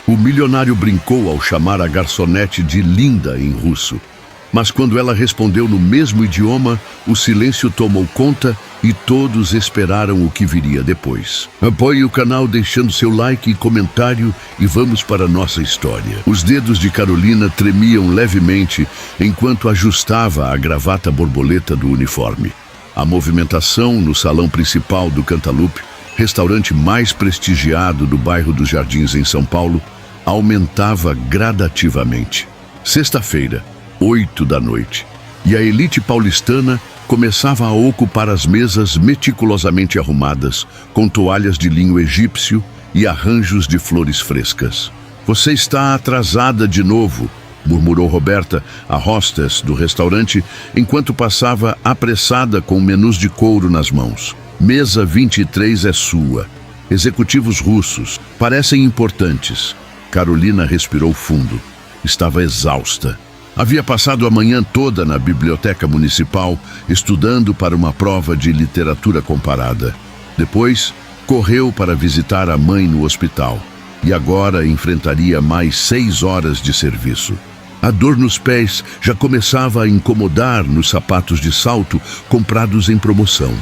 O milionário brincou ao chamar a garçonete de linda em russo. Mas quando ela respondeu no mesmo idioma, o silêncio tomou conta e todos esperaram o que viria depois. Apoie o canal deixando seu like e comentário e vamos para a nossa história. Os dedos de Carolina tremiam levemente enquanto ajustava a gravata borboleta do uniforme. A movimentação no salão principal do Cantaloupe, restaurante mais prestigiado do bairro dos Jardins em São Paulo, aumentava gradativamente. Sexta-feira, 8 da noite, e a elite paulistana começava a ocupar as mesas meticulosamente arrumadas, com toalhas de linho egípcio e arranjos de flores frescas. "Você está atrasada de novo", murmurou Roberta, a hostess do restaurante, enquanto passava apressada com menus de couro nas mãos. "Mesa 23 é sua. Executivos russos. Parecem importantes." Carolina respirou fundo. Estava exausta. Havia passado a manhã toda na biblioteca municipal, estudando para uma prova de literatura comparada. Depois, correu para visitar a mãe no hospital. E agora enfrentaria mais 6 horas de serviço. A dor nos pés já começava a incomodar nos sapatos de salto comprados em promoção.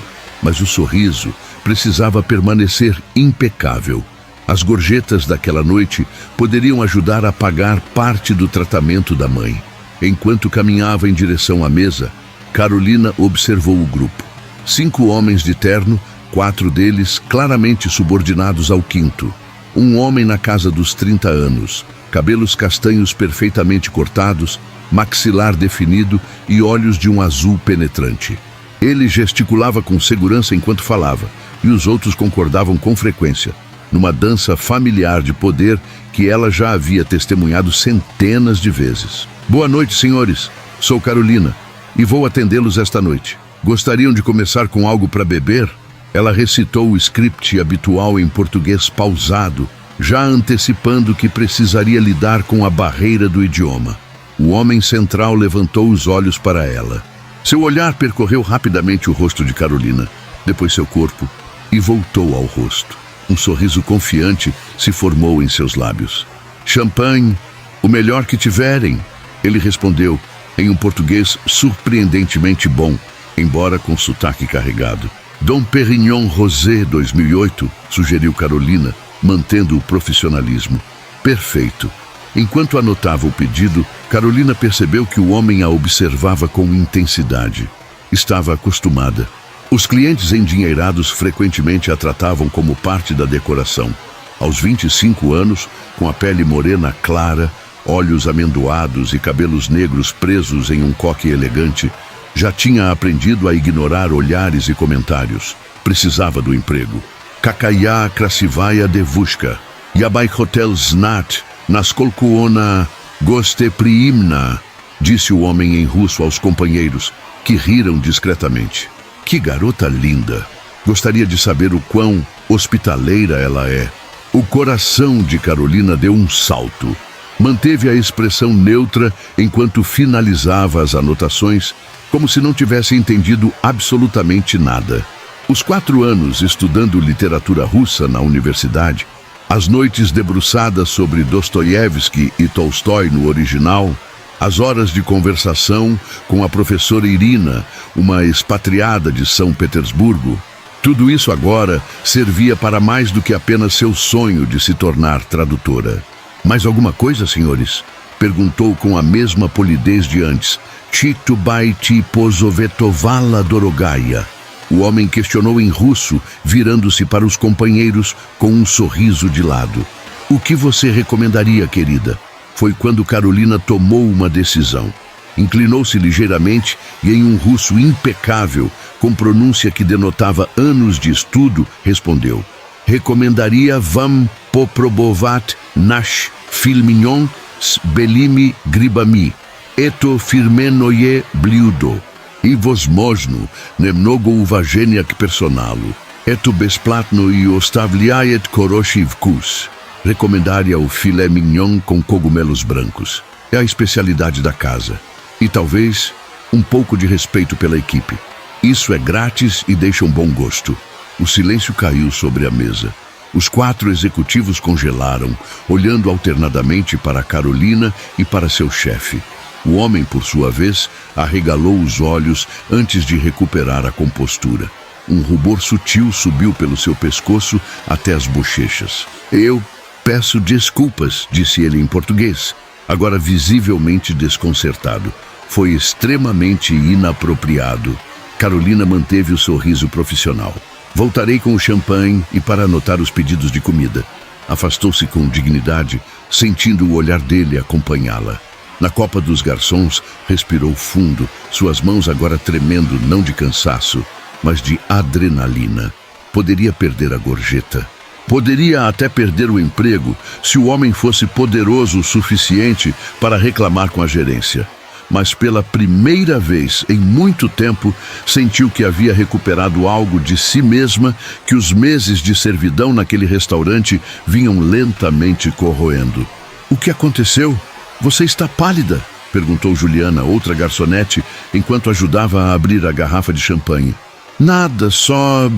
Mas o sorriso precisava permanecer impecável. As gorjetas daquela noite poderiam ajudar a pagar parte do tratamento da mãe. Enquanto caminhava em direção à mesa, Carolina observou o grupo. 5 homens de terno, 4 deles claramente subordinados ao quinto. Um homem na casa dos 30 anos, cabelos castanhos perfeitamente cortados, maxilar definido e olhos de um azul penetrante. Ele gesticulava com segurança enquanto falava, e os outros concordavam com frequência, numa dança familiar de poder que ela já havia testemunhado centenas de vezes. "Boa noite, senhores. Sou Carolina e vou atendê-los esta noite. Gostariam de começar com algo para beber?" Ela recitou o script habitual em português pausado, já antecipando que precisaria lidar com a barreira do idioma. O homem central levantou os olhos para ela. Seu olhar percorreu rapidamente o rosto de Carolina, depois seu corpo, e voltou ao rosto. Um sorriso confiante se formou em seus lábios. "Champanhe, o melhor que tiverem", ele respondeu, em um português surpreendentemente bom, embora com sotaque carregado. "Dom Perignon Rosé 2008, sugeriu Carolina, mantendo o profissionalismo. "Perfeito." Enquanto anotava o pedido, Carolina percebeu que o homem a observava com intensidade. Estava acostumada. Os clientes endinheirados frequentemente a tratavam como parte da decoração. Aos 25 anos, com a pele morena clara, olhos amendoados e cabelos negros presos em um coque elegante, já tinha aprendido a ignorar olhares e comentários. Precisava do emprego. "Kakaya Krasivaya Devushka, Yabai Hotel Znat, Naskolkuona Gostepriimna", disse o homem em russo aos companheiros, que riram discretamente. "Que garota linda! Gostaria de saber o quão hospitaleira ela é." O coração de Carolina deu um salto. Manteve a expressão neutra enquanto finalizava as anotações, como se não tivesse entendido absolutamente nada. Os 4 anos estudando literatura russa na universidade, as noites debruçadas sobre Dostoiévski e Tolstói no original, as horas de conversação com a professora Irina, uma expatriada de São Petersburgo, tudo isso agora servia para mais do que apenas seu sonho de se tornar tradutora. "Mais alguma coisa, senhores?" perguntou com a mesma polidez de antes. "Chitubaiti pozovetovala dorogaya." O homem questionou em russo, virando-se para os companheiros com um sorriso de lado. "O que você recomendaria, querida?" Foi quando Carolina tomou uma decisão. Inclinou-se ligeiramente e, em um russo impecável, com pronúncia que denotava anos de estudo, respondeu: "Recomendaria Vam poprobovat nash filmignon s belimi gribami, eto firmenoye bliudo, i возможно немного уважения к персоналу, eto besplatno i ostavliaet koroshi vkus." Recomendaria o filé mignon com cogumelos brancos. É a especialidade da casa. E talvez um pouco de respeito pela equipe. Isso é grátis e deixa um bom gosto. O silêncio caiu sobre a mesa. Os 4 executivos congelaram, olhando alternadamente para Carolina e para seu chefe. O homem, por sua vez, arregalou os olhos antes de recuperar a compostura. Um rubor sutil subiu pelo seu pescoço até as bochechas. Eu peço desculpas, disse ele em português, agora visivelmente desconcertado. Foi extremamente inapropriado. Carolina manteve o sorriso profissional. Voltarei com o champanhe e para anotar os pedidos de comida. Afastou-se com dignidade, sentindo o olhar dele acompanhá-la. Na copa dos garçons, respirou fundo, suas mãos agora tremendo não de cansaço, mas de adrenalina. Poderia perder a gorjeta. Poderia até perder o emprego se o homem fosse poderoso o suficiente para reclamar com a gerência. Mas pela primeira vez em muito tempo, sentiu que havia recuperado algo de si mesma que os meses de servidão naquele restaurante vinham lentamente corroendo. O que aconteceu? Você está pálida, perguntou Juliana, outra garçonete, enquanto ajudava a abrir a garrafa de champanhe. Nada, só...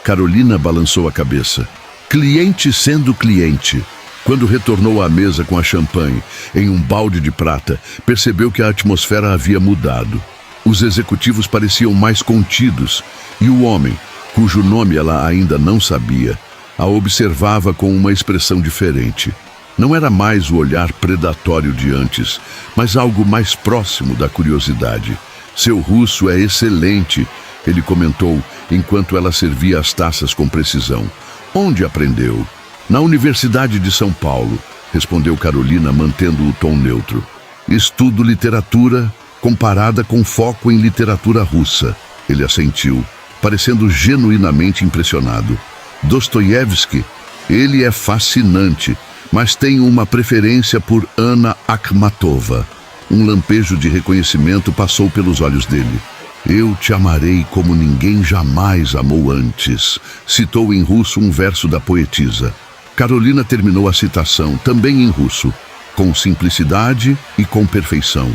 Carolina balançou a cabeça. Cliente sendo cliente. Quando retornou à mesa com a champanhe, em um balde de prata, percebeu que a atmosfera havia mudado. Os executivos pareciam mais contidos, e o homem, cujo nome ela ainda não sabia, a observava com uma expressão diferente. Não era mais o olhar predatório de antes, mas algo mais próximo da curiosidade. Seu russo é excelente, ele comentou, enquanto ela servia as taças com precisão. Onde aprendeu? Na Universidade de São Paulo, respondeu Carolina, mantendo o tom neutro. Estudo literatura comparada com foco em literatura russa. Ele assentiu, parecendo genuinamente impressionado. Dostoiévski, ele é fascinante, mas tenho uma preferência por Anna Akhmatova. Um lampejo de reconhecimento passou pelos olhos dele. Eu te amarei como ninguém jamais amou antes, citou em russo um verso da poetisa. Carolina terminou a citação, também em russo, com simplicidade e com perfeição.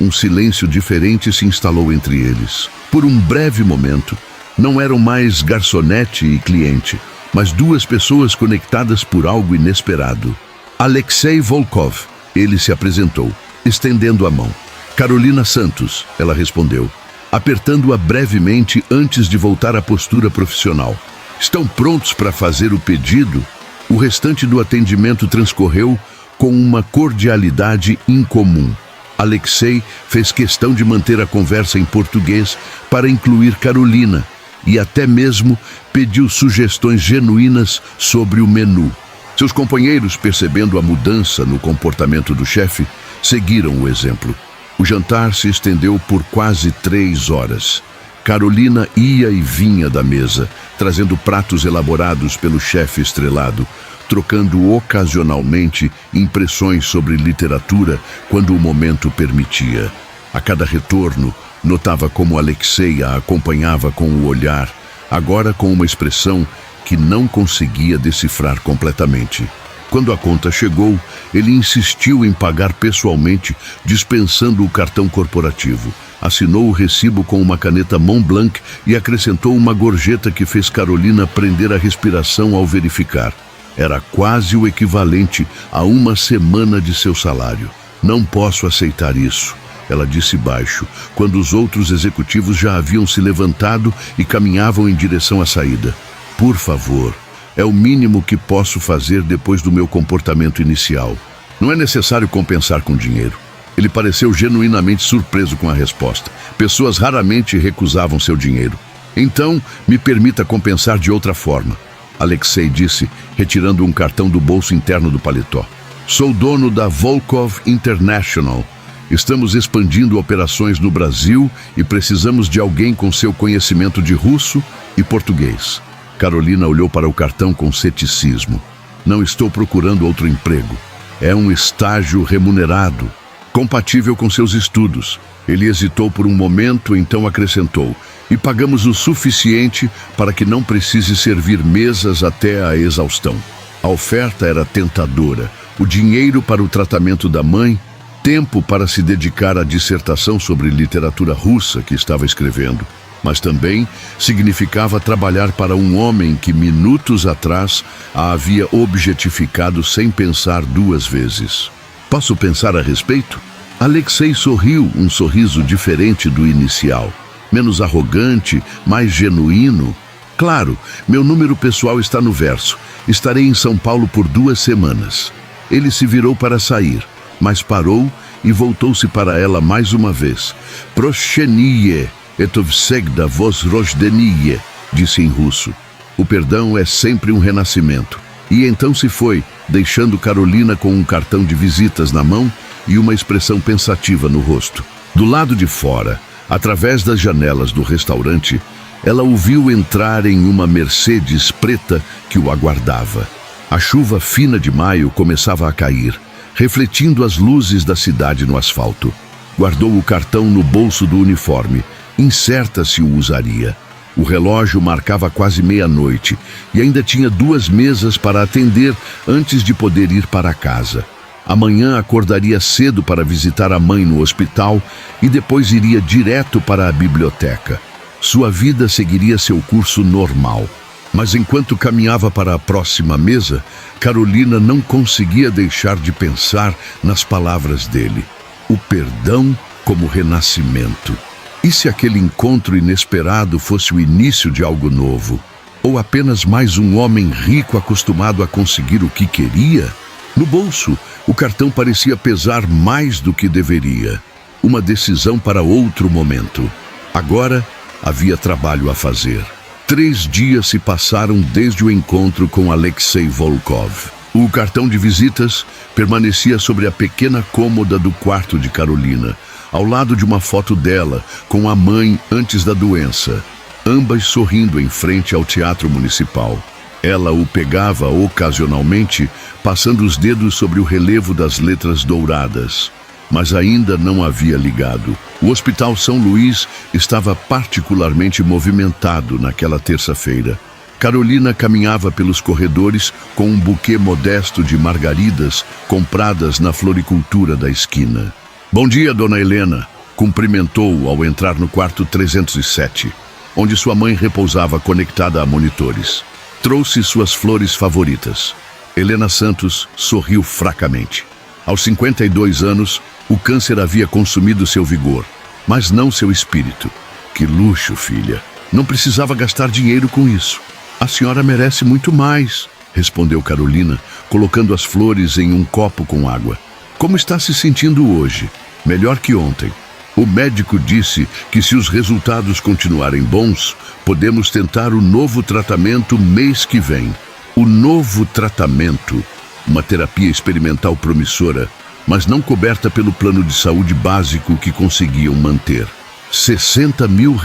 Um silêncio diferente se instalou entre eles. Por um breve momento, não eram mais garçonete e cliente, mas 2 pessoas conectadas por algo inesperado. Alexei Volkov, ele se apresentou, estendendo a mão. Carolina Santos, ela respondeu, apertando-a brevemente antes de voltar à postura profissional. Estão prontos para fazer o pedido? O restante do atendimento transcorreu com uma cordialidade incomum. Alexei fez questão de manter a conversa em português para incluir Carolina e até mesmo pediu sugestões genuínas sobre o menu. Seus companheiros, percebendo a mudança no comportamento do chefe, seguiram o exemplo. O jantar se estendeu por quase 3 horas. Carolina ia e vinha da mesa, trazendo pratos elaborados pelo chefe estrelado, trocando ocasionalmente impressões sobre literatura quando o momento permitia. A cada retorno, notava como Alexei a acompanhava com o olhar, agora com uma expressão que não conseguia decifrar completamente. Quando a conta chegou, ele insistiu em pagar pessoalmente, dispensando o cartão corporativo. Assinou o recibo com uma caneta Montblanc e acrescentou uma gorjeta que fez Carolina prender a respiração ao verificar. Era quase o equivalente a 1 semana de seu salário. Não posso aceitar isso, ela disse baixo, quando os outros executivos já haviam se levantado e caminhavam em direção à saída. Por favor, é o mínimo que posso fazer depois do meu comportamento inicial. Não é necessário compensar com dinheiro. Ele pareceu genuinamente surpreso com a resposta. Pessoas raramente recusavam seu dinheiro. Então, me permita compensar de outra forma, Alexei disse, retirando um cartão do bolso interno do paletó. Sou dono da Volkov International. Estamos expandindo operações no Brasil e precisamos de alguém com seu conhecimento de russo e português. Carolina olhou para o cartão com ceticismo. Não estou procurando outro emprego. É um estágio remunerado, compatível com seus estudos. Ele hesitou por um momento, então acrescentou, e pagamos o suficiente para que não precise servir mesas até a exaustão. A oferta era tentadora. O dinheiro para o tratamento da mãe, tempo para se dedicar à dissertação sobre literatura russa que estava escrevendo. mas também significava trabalhar para um homem que minutos atrás a havia objetificado sem pensar duas vezes. Posso pensar a respeito? Alexei sorriu, um sorriso diferente do inicial, menos arrogante, mais genuíno. Claro, meu número pessoal está no verso. Estarei em São Paulo por 2 semanas. Ele se virou para sair, mas parou e voltou-se para ela mais uma vez. Proshenie etovsegda vos rojdenie, disse em russo. O perdão é sempre um renascimento. E então se foi, deixando Carolina com um cartão de visitas na mão e uma expressão pensativa no rosto. Do lado de fora, através das janelas do restaurante, ela o viu entrar em uma Mercedes preta que o aguardava. A chuva fina de maio começava a cair, refletindo as luzes da cidade no asfalto. Guardou o cartão no bolso do uniforme, incerta se o usaria. O relógio marcava quase meia-noite e ainda tinha 2 mesas para atender antes de poder ir para casa. Amanhã acordaria cedo para visitar a mãe no hospital e depois iria direto para a biblioteca. Sua vida seguiria seu curso normal. Mas enquanto caminhava para a próxima mesa, Carolina não conseguia deixar de pensar nas palavras dele. O perdão como renascimento. E se aquele encontro inesperado fosse o início de algo novo? Ou apenas mais um homem rico acostumado a conseguir o que queria? No bolso, o cartão parecia pesar mais do que deveria. Uma decisão para outro momento. Agora, havia trabalho a fazer. 3 dias se passaram desde o encontro com Alexei Volkov. O cartão de visitas permanecia sobre a pequena cômoda do quarto de Carolina, ao lado de uma foto dela com a mãe antes da doença, ambas sorrindo em frente ao Teatro Municipal. Ela o pegava ocasionalmente, passando os dedos sobre o relevo das letras douradas, mas ainda não havia ligado. O Hospital São Luís estava particularmente movimentado naquela terça-feira. Carolina caminhava pelos corredores com um buquê modesto de margaridas compradas na floricultura da esquina. Bom dia, dona Helena, cumprimentou-o ao entrar no quarto 307, onde sua mãe repousava conectada a monitores. Trouxe suas flores favoritas. Helena Santos sorriu fracamente. Aos 52 anos, o câncer havia consumido seu vigor, mas não seu espírito. Que luxo, filha. Não precisava gastar dinheiro com isso. A senhora merece muito mais, respondeu Carolina, colocando as flores em um copo com água. Como está se sentindo hoje? Melhor que ontem. O médico disse que se os resultados continuarem bons, podemos tentar o novo tratamento mês que vem. O novo tratamento, uma terapia experimental promissora, mas não coberta pelo plano de saúde básico que conseguiam manter. R$60 mil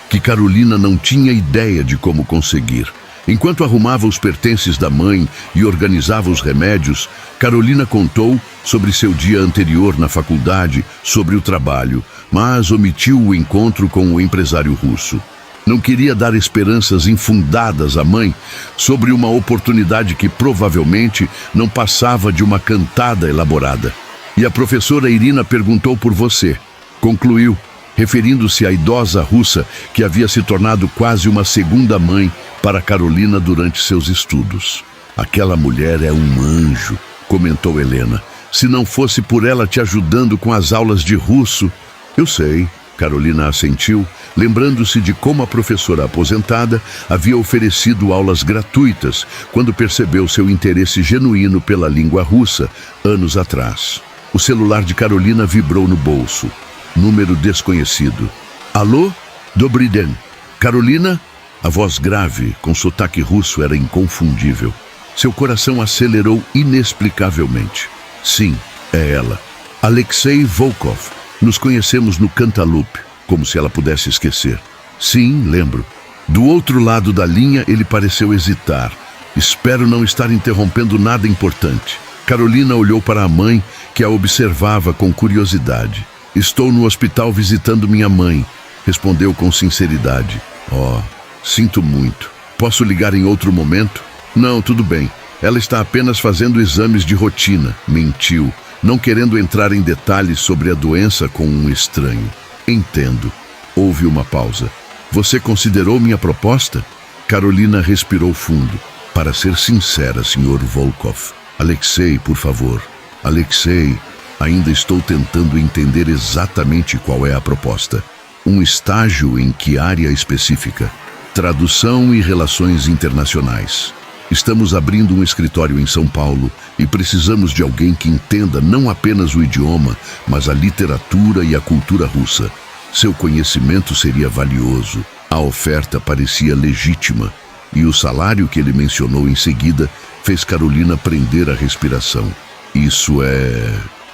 que Carolina não tinha ideia de como conseguir. Enquanto arrumava os pertences da mãe e organizava os remédios, Carolina contou sobre seu dia anterior na faculdade, sobre o trabalho, mas omitiu o encontro com o empresário russo. Não queria dar esperanças infundadas à mãe sobre uma oportunidade que provavelmente não passava de uma cantada elaborada. E a professora Irina perguntou por você, concluiu, referindo-se à idosa russa que havia se tornado quase uma segunda mãe para Carolina durante seus estudos. Aquela mulher é um anjo, comentou Helena. Se não fosse por ela te ajudando com as aulas de russo... Eu sei, Carolina assentiu, lembrando-se de como a professora aposentada havia oferecido aulas gratuitas quando percebeu seu interesse genuíno pela língua russa, anos atrás. O celular de Carolina vibrou no bolso. Número desconhecido. Alô? Dobry den. Carolina? A voz grave, com sotaque russo, era inconfundível. Seu coração acelerou inexplicavelmente. Sim, é ela. Alexei Volkov. Nos conhecemos no Cantaloupe, como se ela pudesse esquecer. Sim, lembro. Do outro lado da linha, ele pareceu hesitar. Espero não estar interrompendo nada importante. Carolina olhou para a mãe, que a observava com curiosidade. Estou no hospital visitando minha mãe, respondeu com sinceridade. Oh, sinto muito. Posso ligar em outro momento? Não, tudo bem. Ela está apenas fazendo exames de rotina, mentiu, não querendo entrar em detalhes sobre a doença com um estranho. Entendo. Houve uma pausa. Você considerou minha proposta? Carolina respirou fundo. Para ser sincera, Sr. Volkov. Alexei, por favor. Alexei, ainda estou tentando entender exatamente qual é a proposta. Um estágio em que área específica? Tradução e relações internacionais. Estamos abrindo um escritório em São Paulo e precisamos de alguém que entenda não apenas o idioma, mas a literatura e a cultura russa. Seu conhecimento seria valioso. A oferta parecia legítima e o salário que ele mencionou em seguida fez Carolina prender a respiração. Isso é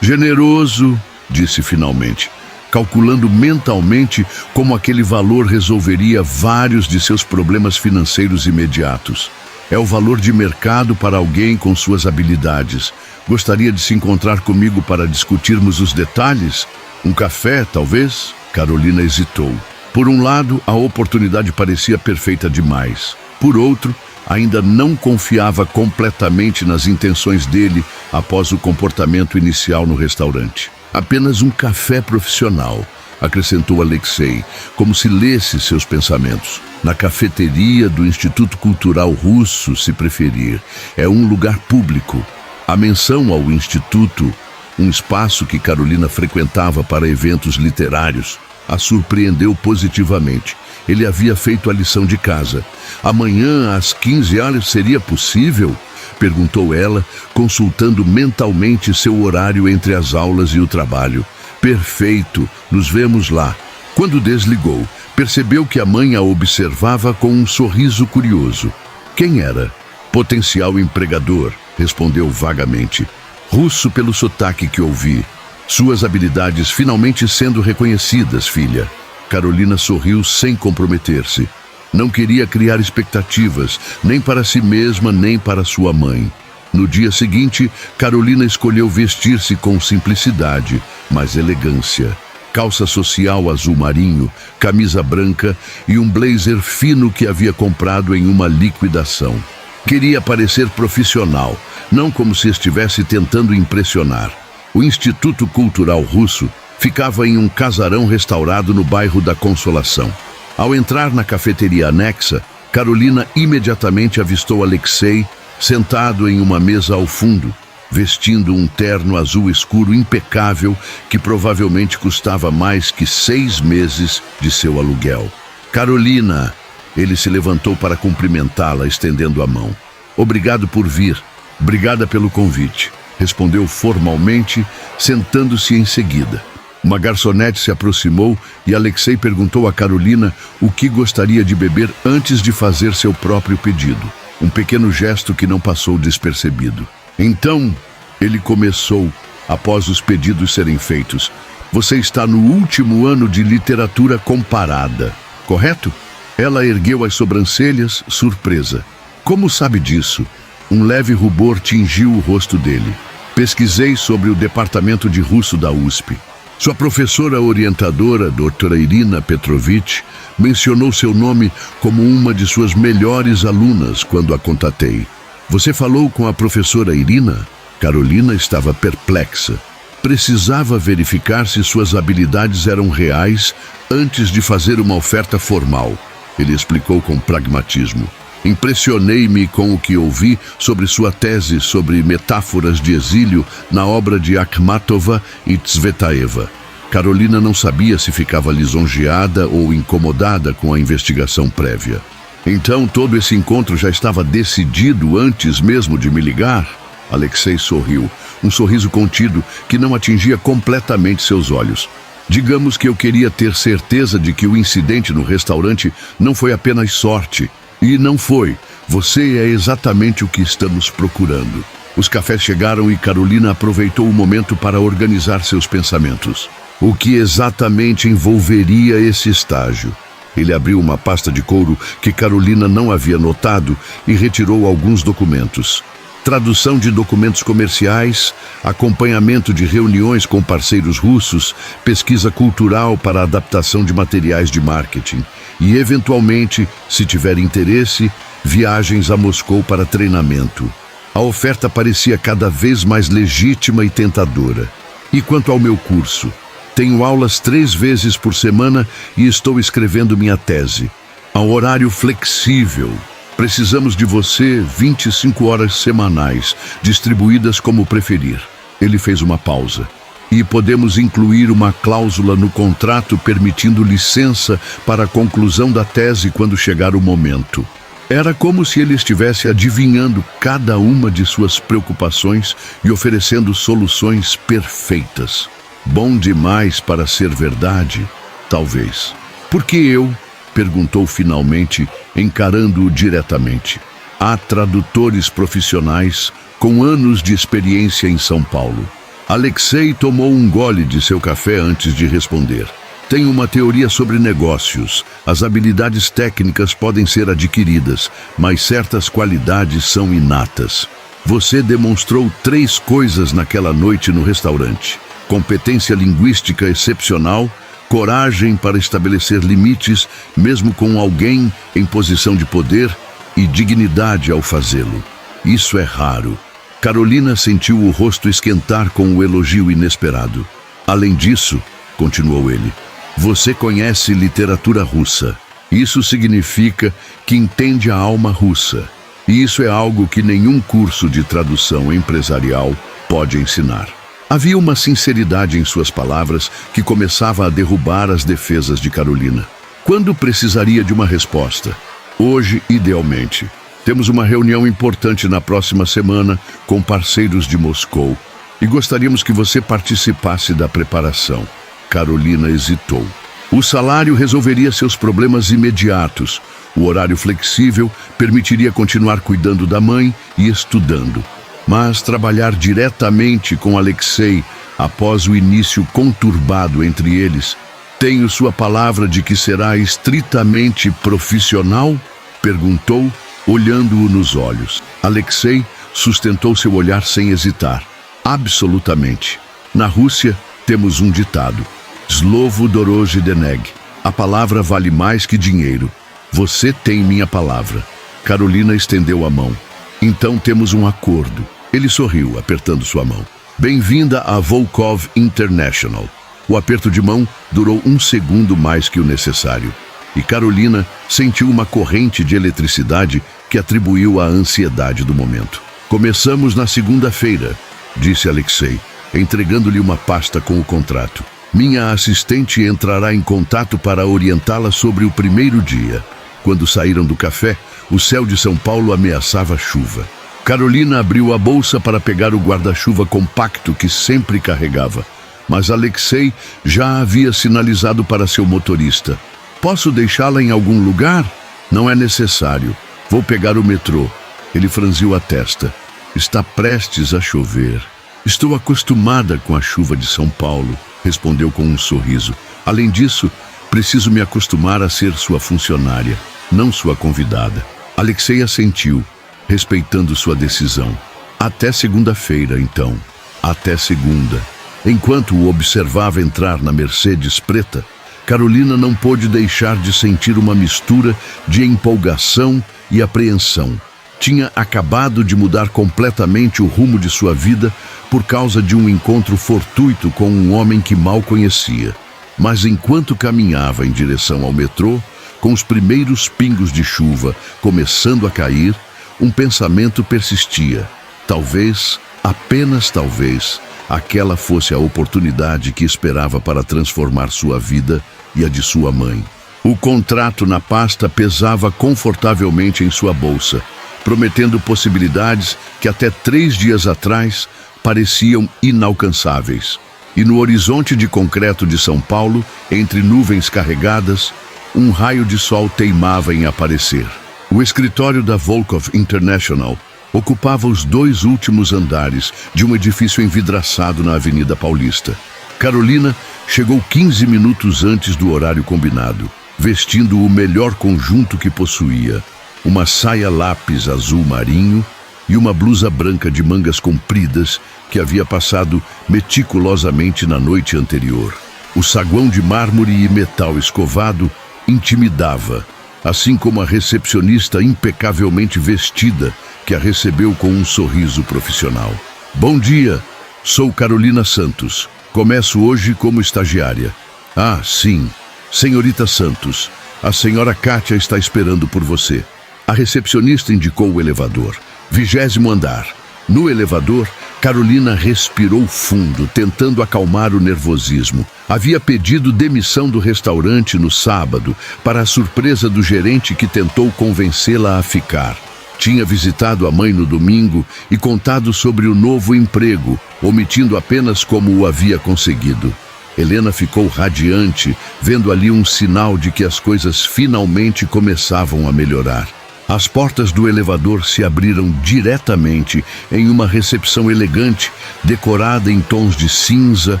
generoso, disse finalmente, calculando mentalmente como aquele valor resolveria vários de seus problemas financeiros imediatos. É o valor de mercado para alguém com suas habilidades. Gostaria de se encontrar comigo para discutirmos os detalhes? Um café, talvez? Carolina hesitou. Por um lado, a oportunidade parecia perfeita demais. Por outro, ainda não confiava completamente nas intenções dele após o comportamento inicial no restaurante. Apenas um café profissional, acrescentou Alexei, como se lesse seus pensamentos. Na cafeteria do Instituto Cultural Russo, se preferir. É um lugar público. A menção ao Instituto, um espaço que Carolina frequentava para eventos literários, a surpreendeu positivamente. Ele havia feito a lição de casa. Amanhã, às 15 horas, seria possível? Perguntou ela, consultando mentalmente seu horário entre as aulas e o trabalho. Perfeito, nos vemos lá. Quando desligou, percebeu que a mãe a observava com um sorriso curioso. Quem era? Potencial empregador, respondeu vagamente. Russo pelo sotaque que ouvi. Suas habilidades finalmente sendo reconhecidas, filha. Carolina sorriu sem comprometer-se. Não queria criar expectativas, nem para si mesma, nem para sua mãe. No dia seguinte, Carolina escolheu vestir-se com simplicidade, mas elegância. Calça social azul marinho, camisa branca e um blazer fino que havia comprado em uma liquidação. Queria parecer profissional, não como se estivesse tentando impressionar. O Instituto Cultural Russo ficava em um casarão restaurado no bairro da Consolação. Ao entrar na cafeteria anexa, Carolina imediatamente avistou Alexei sentado em uma mesa ao fundo, vestindo um terno azul escuro impecável que provavelmente custava mais que 6 meses de seu aluguel. Carolina! Ele se levantou para cumprimentá-la, estendendo a mão. Obrigado por vir. Obrigada pelo convite. Respondeu formalmente, sentando-se em seguida. Uma garçonete se aproximou e Alexei perguntou a Carolina o que gostaria de beber antes de fazer seu próprio pedido. Um pequeno gesto que não passou despercebido. Então, ele começou, após os pedidos serem feitos. Você está no último ano de literatura comparada, correto? Ela ergueu as sobrancelhas, surpresa. Como sabe disso? Um leve rubor tingiu o rosto dele. Pesquisei sobre o departamento de russo da USP. Sua professora orientadora, doutora Irina Petrovich, mencionou seu nome como uma de suas melhores alunas quando a contatei. Você falou com a professora Irina? Carolina estava perplexa. Precisava verificar se suas habilidades eram reais antes de fazer uma oferta formal. Ele explicou com pragmatismo. Impressionei-me com o que ouvi sobre sua tese sobre metáforas de exílio na obra de Akhmatova e Tsvetaeva. Carolina não sabia se ficava lisonjeada ou incomodada com a investigação prévia. Então todo esse encontro já estava decidido antes mesmo de me ligar? Alexei sorriu, um sorriso contido que não atingia completamente seus olhos. Digamos que eu queria ter certeza de que o incidente no restaurante não foi apenas sorte. E não foi. Você é exatamente o que estamos procurando. Os cafés chegaram e Carolina aproveitou o momento para organizar seus pensamentos. O que exatamente envolveria esse estágio? Ele abriu uma pasta de couro que Carolina não havia notado e retirou alguns documentos. Tradução de documentos comerciais, acompanhamento de reuniões com parceiros russos, pesquisa cultural para adaptação de materiais de marketing e, eventualmente, se tiver interesse, viagens a Moscou para treinamento. A oferta parecia cada vez mais legítima e tentadora. E quanto ao meu curso? Tenho aulas 3 vezes por semana e estou escrevendo minha tese. Há um horário flexível. Precisamos de você 25 horas semanais, distribuídas como preferir. Ele fez uma pausa. E podemos incluir uma cláusula no contrato permitindo licença para a conclusão da tese quando chegar o momento. Era como se ele estivesse adivinhando cada uma de suas preocupações e oferecendo soluções perfeitas. Bom demais para ser verdade? Talvez. Por que eu? Perguntou finalmente, encarando-o diretamente. Há tradutores profissionais com anos de experiência em São Paulo. Alexei tomou um gole de seu café antes de responder. Tenho uma teoria sobre negócios. As habilidades técnicas podem ser adquiridas, mas certas qualidades são inatas. Você demonstrou 3 coisas naquela noite no restaurante: competência linguística excepcional, coragem para estabelecer limites, mesmo com alguém em posição de poder, e dignidade ao fazê-lo. Isso é raro. Carolina sentiu o rosto esquentar com o elogio inesperado. Além disso, continuou ele, você conhece literatura russa. Isso significa que entende a alma russa. E isso é algo que nenhum curso de tradução empresarial pode ensinar. Havia uma sinceridade em suas palavras que começava a derrubar as defesas de Carolina. Quando precisaria de uma resposta? Hoje, idealmente. Temos uma reunião importante na próxima semana com parceiros de Moscou e gostaríamos que você participasse da preparação. Carolina hesitou. O salário resolveria seus problemas imediatos. O horário flexível permitiria continuar cuidando da mãe e estudando. Mas trabalhar diretamente com Alexei após o início conturbado entre eles, tenho sua palavra de que será estritamente profissional? Perguntou, olhando-o nos olhos. Alexei sustentou seu olhar sem hesitar. Absolutamente. Na Rússia, temos um ditado. Slovo doroje deneg. A palavra vale mais que dinheiro. Você tem minha palavra. Carolina estendeu a mão. Então temos um acordo. Ele sorriu, apertando sua mão. Bem-vinda a Volkov International. O aperto de mão durou 1 segundo mais que o necessário. E Carolina sentiu uma corrente de eletricidade que atribuiu à ansiedade do momento. Começamos na segunda-feira, disse Alexei, entregando-lhe uma pasta com o contrato. Minha assistente entrará em contato para orientá-la sobre o primeiro dia. Quando saíram do café, o céu de São Paulo ameaçava chuva. Carolina abriu a bolsa para pegar o guarda-chuva compacto que sempre carregava. Mas Alexei já havia sinalizado para seu motorista. Posso deixá-la em algum lugar? Não é necessário. Vou pegar o metrô. Ele franziu a testa. Está prestes a chover. Estou acostumada com a chuva de São Paulo, respondeu com um sorriso. Além disso, preciso me acostumar a ser sua funcionária, não sua convidada. Alexei assentiu, respeitando sua decisão. Até segunda-feira, então. Até segunda. Enquanto o observava entrar na Mercedes preta, Carolina não pôde deixar de sentir uma mistura de empolgação e apreensão. Tinha acabado de mudar completamente o rumo de sua vida por causa de um encontro fortuito com um homem que mal conhecia. Mas enquanto caminhava em direção ao metrô, com os primeiros pingos de chuva começando a cair, um pensamento persistia. Talvez, apenas talvez, aquela fosse a oportunidade que esperava para transformar sua vida e a de sua mãe. O contrato na pasta pesava confortavelmente em sua bolsa, prometendo possibilidades que até 3 dias atrás pareciam inalcançáveis. E no horizonte de concreto de São Paulo, entre nuvens carregadas, um raio de sol teimava em aparecer. O escritório da Volkov International ocupava os 2 últimos andares de um edifício envidraçado na Avenida Paulista. Carolina chegou 15 minutos antes do horário combinado, vestindo o melhor conjunto que possuía, uma saia lápis azul marinho e uma blusa branca de mangas compridas que havia passado meticulosamente na noite anterior. O saguão de mármore e metal escovado intimidava, assim como a recepcionista impecavelmente vestida que a recebeu com um sorriso profissional. Bom dia, sou Carolina Santos, Começo hoje como estagiária. Ah, sim. Senhorita Santos, a senhora Kátia está esperando por você. A recepcionista indicou o elevador. 20º andar. No elevador, Carolina respirou fundo, tentando acalmar o nervosismo. Havia pedido demissão do restaurante no sábado, para a surpresa do gerente que tentou convencê-la a ficar. Tinha visitado a mãe no domingo e contado sobre o novo emprego, omitindo apenas como o havia conseguido. Helena ficou radiante, vendo ali um sinal de que as coisas finalmente começavam a melhorar. As portas do elevador se abriram diretamente em uma recepção elegante, decorada em tons de cinza,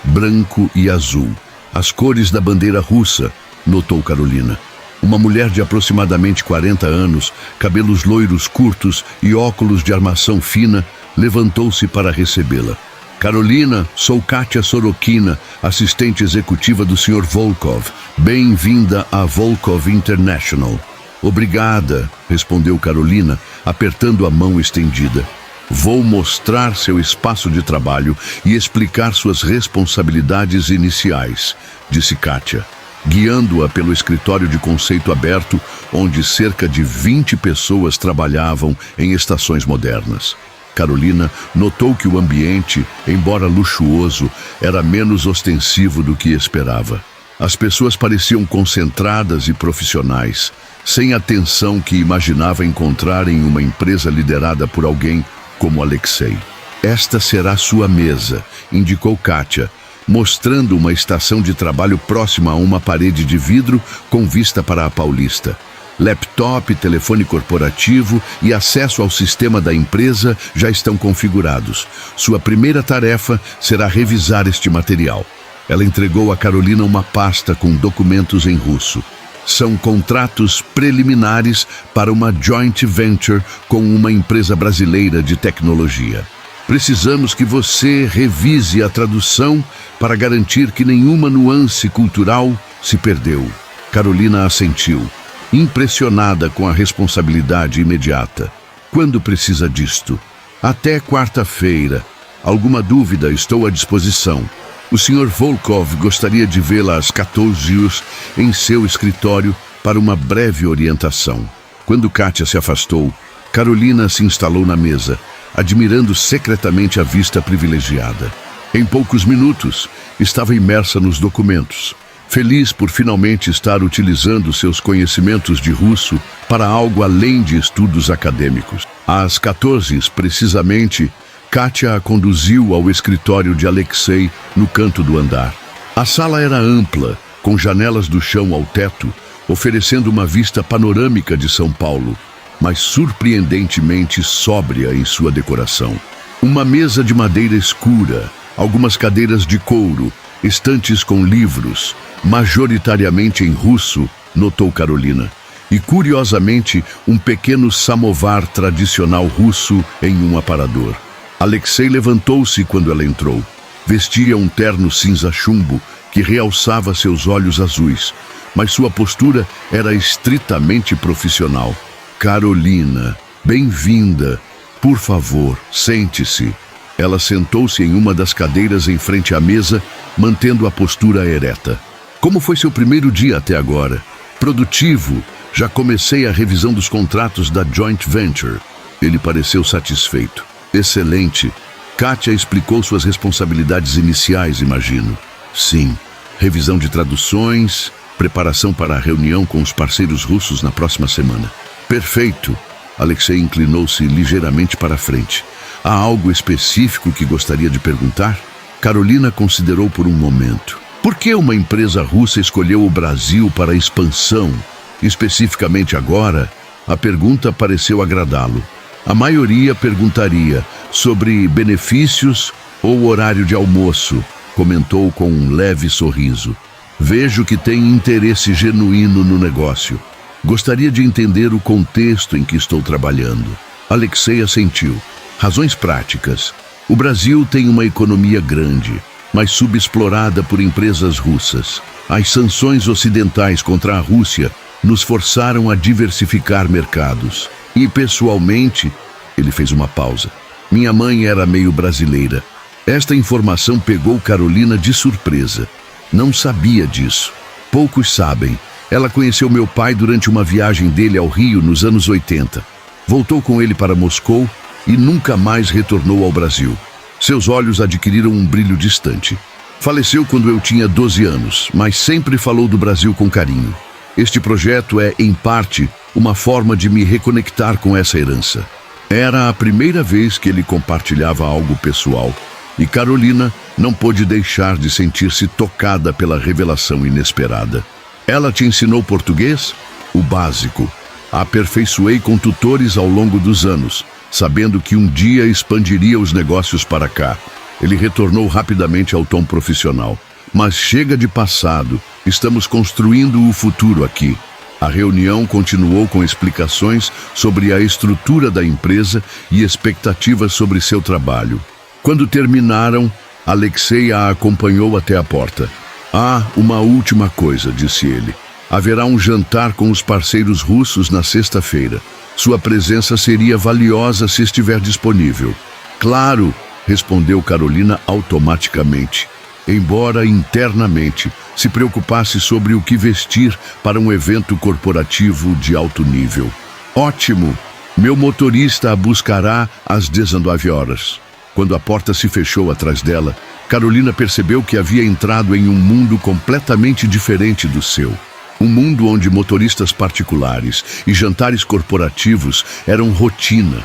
branco e azul. As cores da bandeira russa, notou Carolina. Uma mulher de aproximadamente 40 anos, cabelos loiros curtos e óculos de armação fina, levantou-se para recebê-la. Carolina, sou Kátia Sorokina, assistente executiva do Sr. Volkov. Bem-vinda a Volkov International. Obrigada, respondeu Carolina, apertando a mão estendida. Vou mostrar seu espaço de trabalho e explicar suas responsabilidades iniciais, disse Kátia, guiando-a pelo escritório de conceito aberto, onde cerca de 20 pessoas trabalhavam em estações modernas. Carolina notou que o ambiente, embora luxuoso, era menos ostensivo do que esperava. As pessoas pareciam concentradas e profissionais, sem a tensão que imaginava encontrar em uma empresa liderada por alguém como Alexei. Esta será sua mesa, indicou Kátia, mostrando uma estação de trabalho próxima a uma parede de vidro com vista para a Paulista. Laptop, telefone corporativo e acesso ao sistema da empresa já estão configurados. Sua primeira tarefa será revisar este material. Ela entregou a Carolina uma pasta com documentos em russo. São contratos preliminares para uma joint venture com uma empresa brasileira de tecnologia. Precisamos que você revise a tradução para garantir que nenhuma nuance cultural se perdeu. Carolina assentiu, impressionada com a responsabilidade imediata. Quando precisa disto? Até quarta-feira. Alguma dúvida, estou à disposição. O Sr. Volkov gostaria de vê-la às 14 horas em seu escritório para uma breve orientação. Quando Kátia se afastou, Carolina se instalou na mesa, admirando secretamente a vista privilegiada. Em poucos minutos, estava imersa nos documentos, feliz por finalmente estar utilizando seus conhecimentos de russo para algo além de estudos acadêmicos. Às 14, precisamente, Kátia a conduziu ao escritório de Alexei no canto do andar. A sala era ampla, com janelas do chão ao teto, oferecendo uma vista panorâmica de São Paulo, mas surpreendentemente sóbria em sua decoração. Uma mesa de madeira escura, algumas cadeiras de couro, estantes com livros, majoritariamente em russo, notou Carolina, e curiosamente um pequeno samovar tradicional russo em um aparador. Alexei levantou-se quando ela entrou. Vestia um terno cinza chumbo que realçava seus olhos azuis, mas sua postura era estritamente profissional. Carolina, bem-vinda. Por favor, sente-se. Ela sentou-se em uma das cadeiras em frente à mesa, mantendo a postura ereta. Como foi seu primeiro dia até agora? Produtivo. Já comecei a revisão dos contratos da joint venture. Ele pareceu satisfeito. Excelente. Kátia explicou suas responsabilidades iniciais, imagino. Sim. Revisão de traduções, preparação para a reunião com os parceiros russos na próxima semana. Perfeito. Alexei inclinou-se ligeiramente para a frente. Há algo específico que gostaria de perguntar? Carolina considerou por um momento. Por que uma empresa russa escolheu o Brasil para a expansão? Especificamente agora, a pergunta pareceu agradá-lo. A maioria perguntaria sobre benefícios ou horário de almoço, comentou com um leve sorriso. Vejo que tem interesse genuíno no negócio. Gostaria de entender o contexto em que estou trabalhando. Alexei assentiu. Razões práticas. O Brasil tem uma economia grande, mas subexplorada por empresas russas. As sanções ocidentais contra a Rússia nos forçaram a diversificar mercados. E, pessoalmente, ele fez uma pausa. Minha mãe era meio brasileira. Esta informação pegou Carolina de surpresa. Não sabia disso. Poucos sabem. Ela conheceu meu pai durante uma viagem dele ao Rio nos anos 80. Voltou com ele para Moscou e nunca mais retornou ao Brasil. Seus olhos adquiriram um brilho distante. Faleceu quando eu tinha 12 anos, mas sempre falou do Brasil com carinho. Este projeto é, em parte, uma forma de me reconectar com essa herança. Era a primeira vez que ele compartilhava algo pessoal, e Carolina não pôde deixar de sentir-se tocada pela revelação inesperada. Ela te ensinou português? O básico. A aperfeiçoei com tutores ao longo dos anos, sabendo que um dia expandiria os negócios para cá. Ele retornou rapidamente ao tom profissional. Mas chega de passado, estamos construindo o futuro aqui. A reunião continuou com explicações sobre a estrutura da empresa e expectativas sobre seu trabalho. Quando terminaram, Alexei a acompanhou até a porta. "Ah, uma última coisa", disse ele. "Haverá um jantar com os parceiros russos na sexta-feira. Sua presença seria valiosa se estiver disponível." "Claro", respondeu Carolina automaticamente, embora internamente se preocupasse sobre o que vestir para um evento corporativo de alto nível. "Ótimo! Meu motorista a buscará às 19 horas. Quando a porta se fechou atrás dela, Carolina percebeu que havia entrado em um mundo completamente diferente do seu. Um mundo onde motoristas particulares e jantares corporativos eram rotina,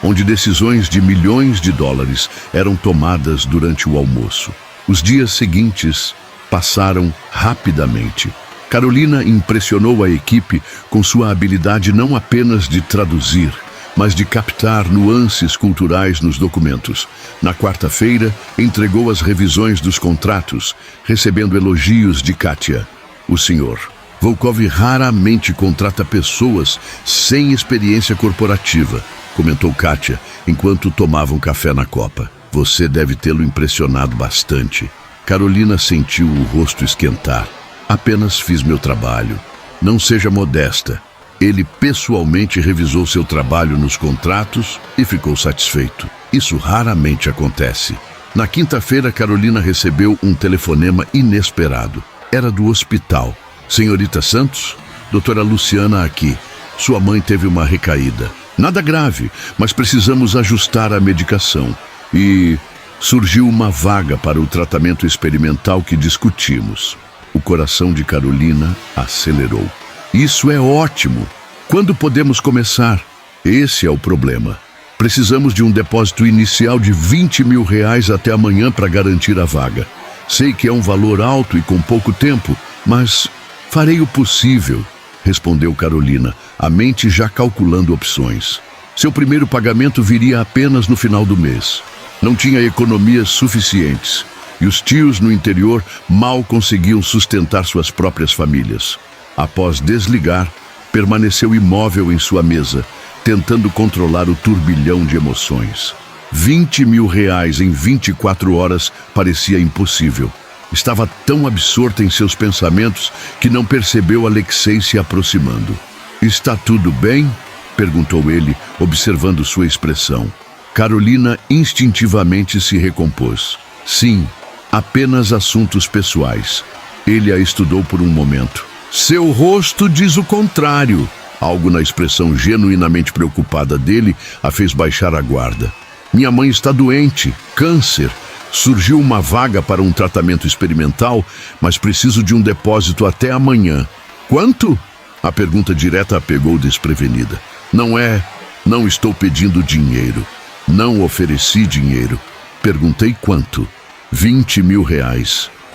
onde decisões de milhões de dólares eram tomadas durante o almoço. Os dias seguintes passaram rapidamente. Carolina impressionou a equipe com sua habilidade não apenas de traduzir, mas de captar nuances culturais nos documentos. Na quarta-feira, entregou as revisões dos contratos, recebendo elogios de Kátia. "O senhor Volkov raramente contrata pessoas sem experiência corporativa", comentou Kátia, enquanto tomavam café na copa. "Você deve tê-lo impressionado bastante." Carolina sentiu o rosto esquentar. "Apenas fiz meu trabalho. Não seja modesta." Ele pessoalmente revisou seu trabalho nos contratos e ficou satisfeito. Isso raramente acontece. Na quinta-feira, Carolina recebeu um telefonema inesperado. Era do hospital. "Senhorita Santos? Doutora Luciana aqui. Sua mãe teve uma recaída. Nada grave, mas precisamos ajustar a medicação. E surgiu uma vaga para o tratamento experimental que discutimos." O coração de Carolina acelerou. "Isso é ótimo! Quando podemos começar?" "Esse é o problema. Precisamos de um depósito inicial de R$20 mil até amanhã para garantir a vaga. Sei que é um valor alto e com pouco tempo, mas farei o possível", respondeu Carolina, a mente já calculando opções. Seu primeiro pagamento viria apenas no final do mês. Não tinha economias suficientes, e os tios no interior mal conseguiam sustentar suas próprias famílias. Após desligar, permaneceu imóvel em sua mesa, tentando controlar o turbilhão de emoções. R$20 mil em 24 horas parecia impossível. Estava tão absorta em seus pensamentos que não percebeu Alexei se aproximando. "Está tudo bem?" perguntou ele, observando sua expressão. Carolina instintivamente se recompôs. "Sim, apenas assuntos pessoais." Ele a estudou por um momento. "Seu rosto diz o contrário." Algo na expressão genuinamente preocupada dele a fez baixar a guarda. "Minha mãe está doente, câncer. Surgiu uma vaga para um tratamento experimental, mas preciso de um depósito até amanhã." "Quanto?" A pergunta direta a pegou desprevenida. Não estou pedindo dinheiro. Não ofereci dinheiro. Perguntei quanto. R$20 mil,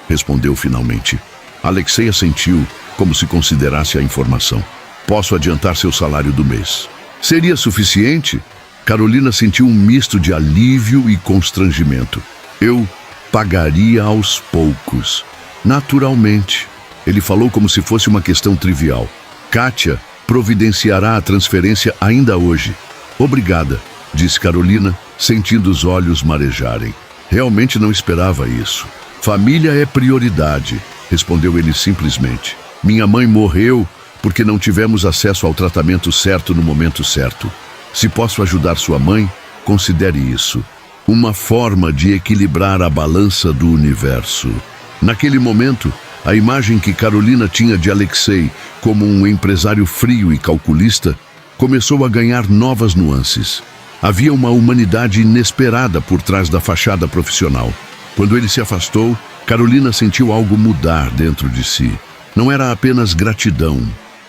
respondeu finalmente. Alexei assentiu, como se considerasse a informação. "Posso adiantar seu salário do mês." "Seria suficiente?" Carolina sentiu um misto de alívio e constrangimento. "Eu pagaria aos poucos." "Naturalmente." Ele falou como se fosse uma questão trivial. "Kátia providenciará a transferência ainda hoje." "Obrigada", disse Carolina, sentindo os olhos marejarem. Realmente não esperava isso. "Família é prioridade", respondeu ele simplesmente. "Minha mãe morreu porque não tivemos acesso ao tratamento certo no momento certo. Se posso ajudar sua mãe, considere isso." uma forma de equilibrar a balança do universo. Naquele momento, a imagem que Carolina tinha de Alexei como um empresário frio e calculista começou a ganhar novas nuances. Havia uma humanidade inesperada por trás da fachada profissional. Quando ele se afastou, Carolina sentiu algo mudar dentro de si. Não era apenas gratidão.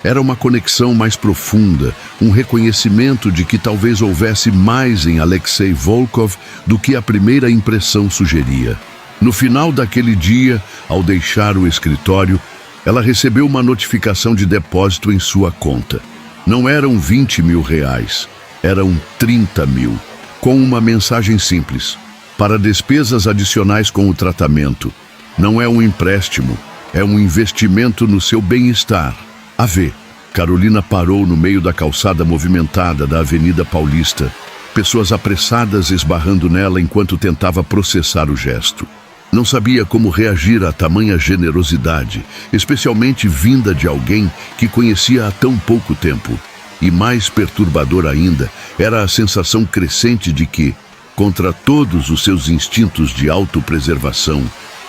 Era uma conexão mais profunda, um reconhecimento de que talvez houvesse mais em Alexei Volkov do que a primeira impressão sugeria. No final daquele dia, ao deixar o escritório, ela recebeu uma notificação de depósito em sua conta. Não eram 20 mil reais, eram 30 mil, com uma mensagem simples: para despesas adicionais com o tratamento. Não é um empréstimo, é um investimento no seu bem-estar. AV. Carolina parou no meio da calçada movimentada da Avenida Paulista. Pessoas apressadas esbarrando nela enquanto tentava processar o gesto. Não sabia como reagir a tamanha generosidade, especialmente vinda de alguém que conhecia há tão pouco tempo. E mais perturbador ainda era a sensação crescente de que, contra todos os seus instintos de autopreservação,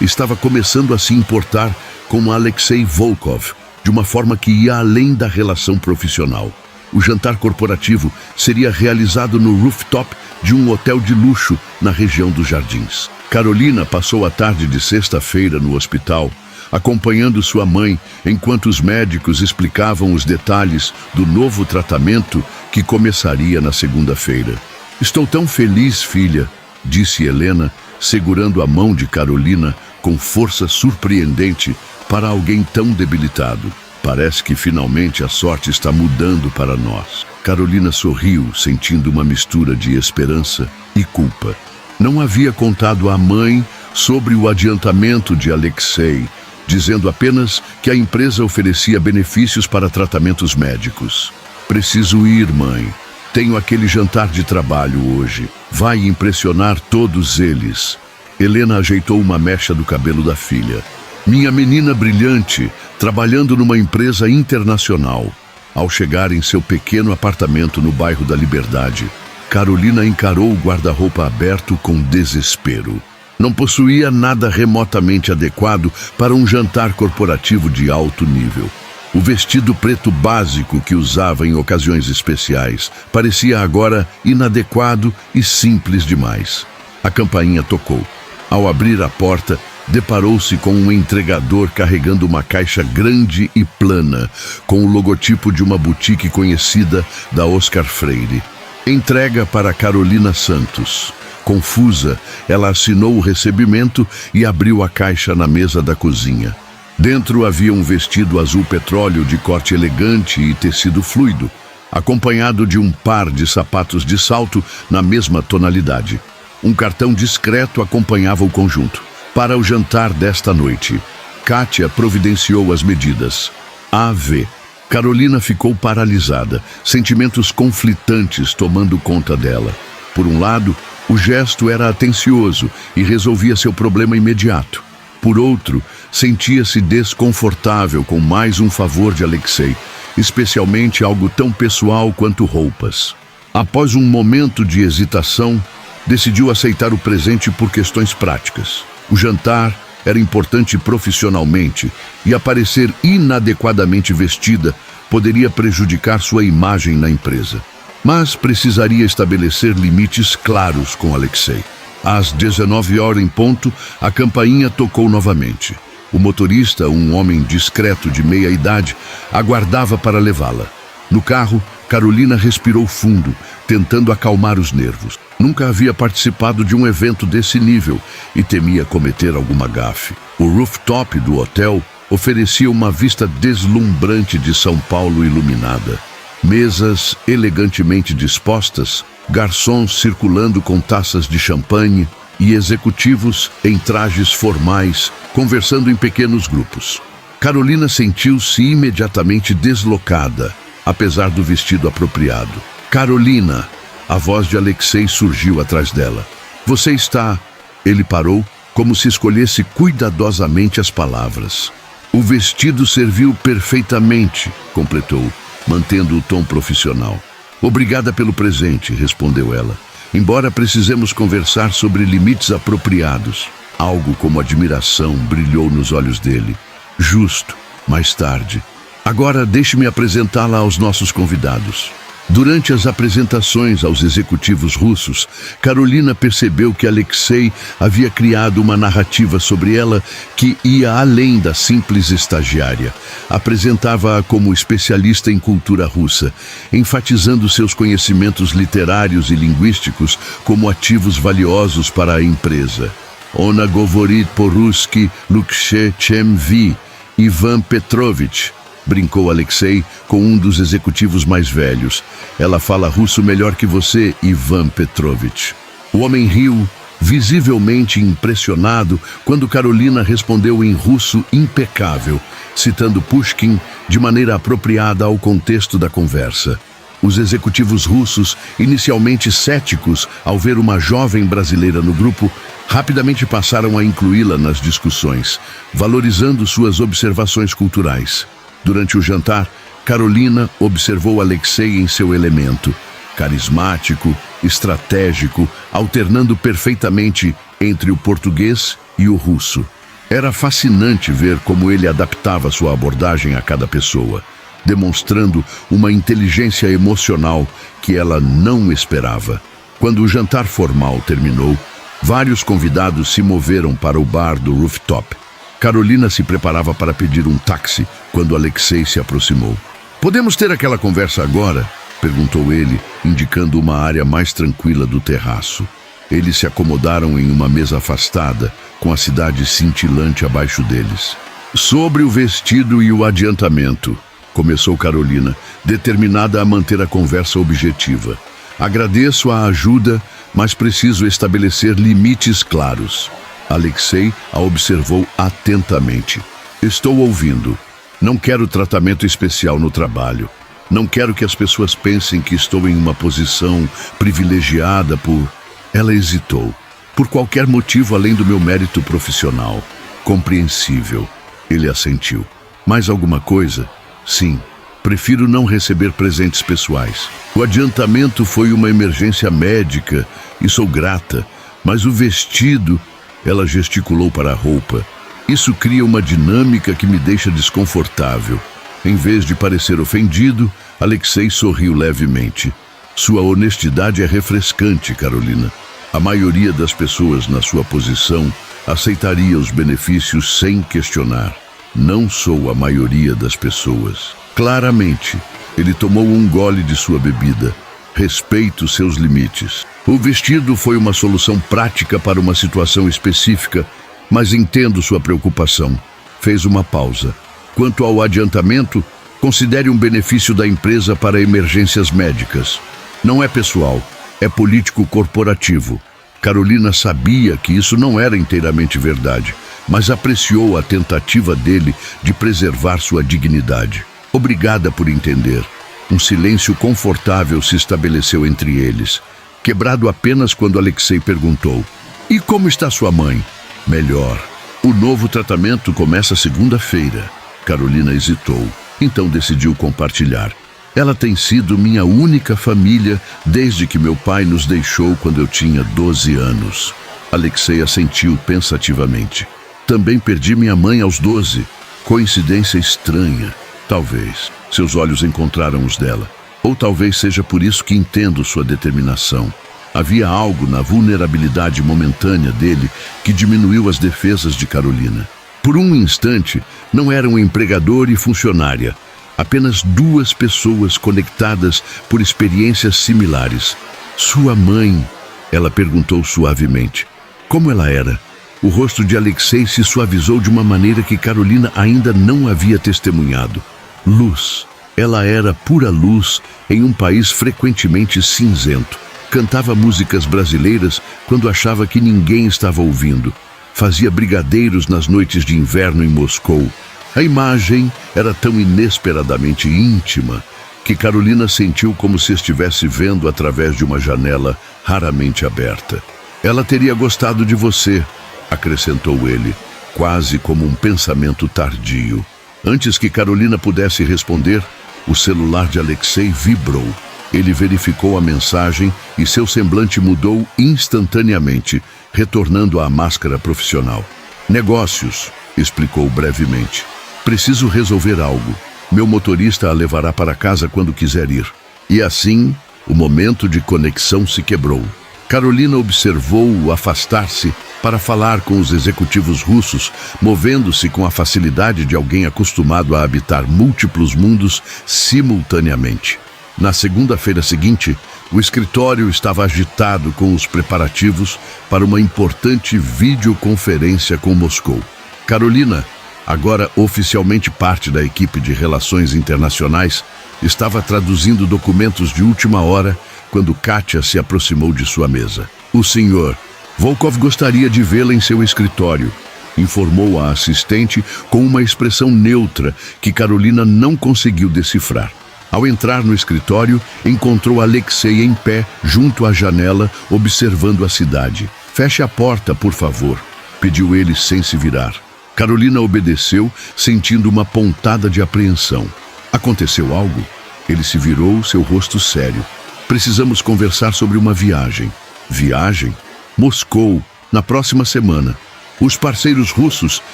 estava começando a se importar com Alexei Volkov, de uma forma que ia além da relação profissional. O jantar corporativo seria realizado no rooftop de um hotel de luxo na região dos Jardins. Carolina passou a tarde de sexta-feira no hospital, acompanhando sua mãe enquanto os médicos explicavam os detalhes do novo tratamento que começaria na segunda-feira. "Estou tão feliz, filha", disse Helena, segurando a mão de Carolina com força surpreendente para alguém tão debilitado. "Parece que finalmente a sorte está mudando para nós." Carolina sorriu, sentindo uma mistura de esperança e culpa. Não havia contado à mãe sobre o adiantamento de Alexei, dizendo apenas que a empresa oferecia benefícios para tratamentos médicos. "Preciso ir, mãe. Tenho aquele jantar de trabalho hoje. Vai impressionar todos eles." Helena ajeitou uma mecha do cabelo da filha. "Minha menina brilhante, trabalhando numa empresa internacional." Ao chegar em seu pequeno apartamento no bairro da Liberdade, Carolina encarou o guarda-roupa aberto com desespero. Não possuía nada remotamente adequado para um jantar corporativo de alto nível. O vestido preto básico que usava em ocasiões especiais parecia agora inadequado e simples demais. A campainha tocou. Ao abrir a porta, deparou-se com um entregador carregando uma caixa grande e plana, com o logotipo de uma boutique conhecida da Oscar Freire. "Entrega para Carolina Santos." Confusa, ela assinou o recebimento e abriu a caixa na mesa da cozinha. Dentro havia um vestido azul petróleo de corte elegante e tecido fluido, acompanhado de um par de sapatos de salto na mesma tonalidade. Um cartão discreto acompanhava o conjunto. "Para o jantar desta noite." Kátia providenciou as medidas. AV. Carolina ficou paralisada, sentimentos conflitantes tomando conta dela. Por um lado, o gesto era atencioso e resolvia seu problema imediato. Por outro, sentia-se desconfortável com mais um favor de Alexei, especialmente algo tão pessoal quanto roupas. Após um momento de hesitação, decidiu aceitar o presente por questões práticas. O jantar era importante profissionalmente e aparecer inadequadamente vestida poderia prejudicar sua imagem na empresa. Mas precisaria estabelecer limites claros com Alexei. Às 19h em ponto, a campainha tocou novamente. O motorista, um homem discreto de meia idade, aguardava para levá-la. No carro, Carolina respirou fundo, tentando acalmar os nervos. Nunca havia participado de um evento desse nível e temia cometer alguma gafe. O rooftop do hotel oferecia uma vista deslumbrante de São Paulo iluminada. Mesas elegantemente dispostas, garçons circulando com taças de champanhe e executivos em trajes formais, conversando em pequenos grupos. Carolina sentiu-se imediatamente deslocada, apesar do vestido apropriado. "Carolina!" A voz de Alexei surgiu atrás dela. "Você está..." Ele parou, como se escolhesse cuidadosamente as palavras. "O vestido serviu perfeitamente", completou, mantendo o tom profissional. "Obrigada pelo presente", respondeu ela. embora precisemos conversar sobre limites apropriados. Algo como admiração brilhou nos olhos dele. Justo, mais tarde. Agora deixe-me apresentá-la aos nossos convidados. Durante as apresentações aos executivos russos, Karolina percebeu que Alexei havia criado uma narrativa sobre ela que ia além da simples estagiária. Apresentava-a como especialista em cultura russa, enfatizando seus conhecimentos literários e linguísticos como ativos valiosos para a empresa. Ona govorit por-ruski lukše chem vi, Ivan Petrovich, brincou Alexei com um dos executivos mais velhos. Ela fala russo melhor que você, Ivan Petrovich. O homem riu, visivelmente impressionado, quando Karolina respondeu em russo impecável, citando Pushkin de maneira apropriada ao contexto da conversa. Os executivos russos, inicialmente céticos ao ver uma jovem brasileira no grupo, rapidamente passaram a incluí-la nas discussões, valorizando suas observações culturais. Durante o jantar, Karolina observou Alexei em seu elemento, carismático, estratégico, alternando perfeitamente entre o português e o russo. Era fascinante ver como ele adaptava sua abordagem a cada pessoa, demonstrando uma inteligência emocional que ela não esperava. Quando o jantar formal terminou, vários convidados se moveram para o bar do rooftop. Karolina se preparava para pedir um táxi quando Alexei se aproximou. "Podemos ter aquela conversa agora?" perguntou ele, indicando uma área mais tranquila do terraço. Eles se acomodaram em uma mesa afastada, com a cidade cintilante abaixo deles. "Sobre o vestido e o adiantamento", começou Karolina, determinada a manter a conversa objetiva. "Agradeço a ajuda, mas preciso estabelecer limites claros." Alexei a observou atentamente. "Estou ouvindo. Não quero tratamento especial no trabalho. Não quero que as pessoas pensem que estou em uma posição privilegiada por..." Ela hesitou. "Por qualquer motivo além do meu mérito profissional." "Compreensível." Ele assentiu. "Mais alguma coisa?" "Sim. Prefiro não receber presentes pessoais. O adiantamento foi uma emergência médica e sou grata, mas o vestido..." Ela gesticulou para a roupa. "Isso cria uma dinâmica que me deixa desconfortável." Em vez de parecer ofendido, Alexei sorriu levemente. "Sua honestidade é refrescante, Karolina. A maioria das pessoas na sua posição aceitaria os benefícios sem questionar. Não sou a maioria das pessoas." Claramente, ele tomou um gole de sua bebida. "Respeito seus limites. O vestido foi uma solução prática para uma situação específica, mas entendo sua preocupação." Fez uma pausa. "Quanto ao adiantamento, considere um benefício da empresa para emergências médicas. Não é pessoal, é político corporativo." Karolina sabia que isso não era inteiramente verdade, mas apreciou a tentativa dele de preservar sua dignidade. "Obrigada por entender." Um silêncio confortável se estabeleceu entre eles, quebrado apenas quando Alexei perguntou: "E como está sua mãe?" "Melhor. O novo tratamento começa segunda-feira." Karolina hesitou, então decidiu compartilhar. "Ela tem sido minha única família desde que meu pai nos deixou quando eu tinha 12 anos." Alexei assentiu pensativamente. "Também perdi minha mãe aos 12. Coincidência estranha. Talvez." Seus olhos encontraram os dela. "Ou talvez seja por isso que entendo sua determinação." Havia algo na vulnerabilidade momentânea dele que diminuiu as defesas de Karolina. Por um instante, não eram empregador e funcionária. Apenas duas pessoas conectadas por experiências similares. "Sua mãe?" ela perguntou suavemente. Como ela era? O rosto de Alexei se suavizou de uma maneira que Karolina ainda não havia testemunhado. Luz. Ela era pura luz em um país frequentemente cinzento. Cantava músicas brasileiras quando achava que ninguém estava ouvindo. Fazia brigadeiros nas noites de inverno em Moscou. A imagem era tão inesperadamente íntima que Karolina sentiu como se estivesse vendo através de uma janela raramente aberta. "Ela teria gostado de você", acrescentou ele, quase como um pensamento tardio. Antes que Karolina pudesse responder, o celular de Alexei vibrou. Ele verificou a mensagem e seu semblante mudou instantaneamente, retornando à máscara profissional. Negócios, explicou brevemente. Preciso resolver algo. Meu motorista a levará para casa quando quiser ir. E assim, o momento de conexão se quebrou. Carolina observou-o afastar-se para falar com os executivos russos, movendo-se com a facilidade de alguém acostumado a habitar múltiplos mundos simultaneamente. Na segunda-feira seguinte, o escritório estava agitado com os preparativos para uma importante videoconferência com Moscou. Carolina, agora oficialmente parte da equipe de relações internacionais, estava traduzindo documentos de última hora quando Katia se aproximou de sua mesa. O senhor Volkov gostaria de vê-la em seu escritório, informou a assistente com uma expressão neutra que Carolina não conseguiu decifrar. Ao entrar no escritório, encontrou Alexei em pé junto à janela, observando a cidade. Feche a porta, por favor, pediu ele sem se virar. Carolina obedeceu, sentindo uma pontada de apreensão. Aconteceu algo? Ele se virou, seu rosto sério. Precisamos conversar sobre uma viagem. Viagem? Moscou, na próxima semana. Os parceiros russos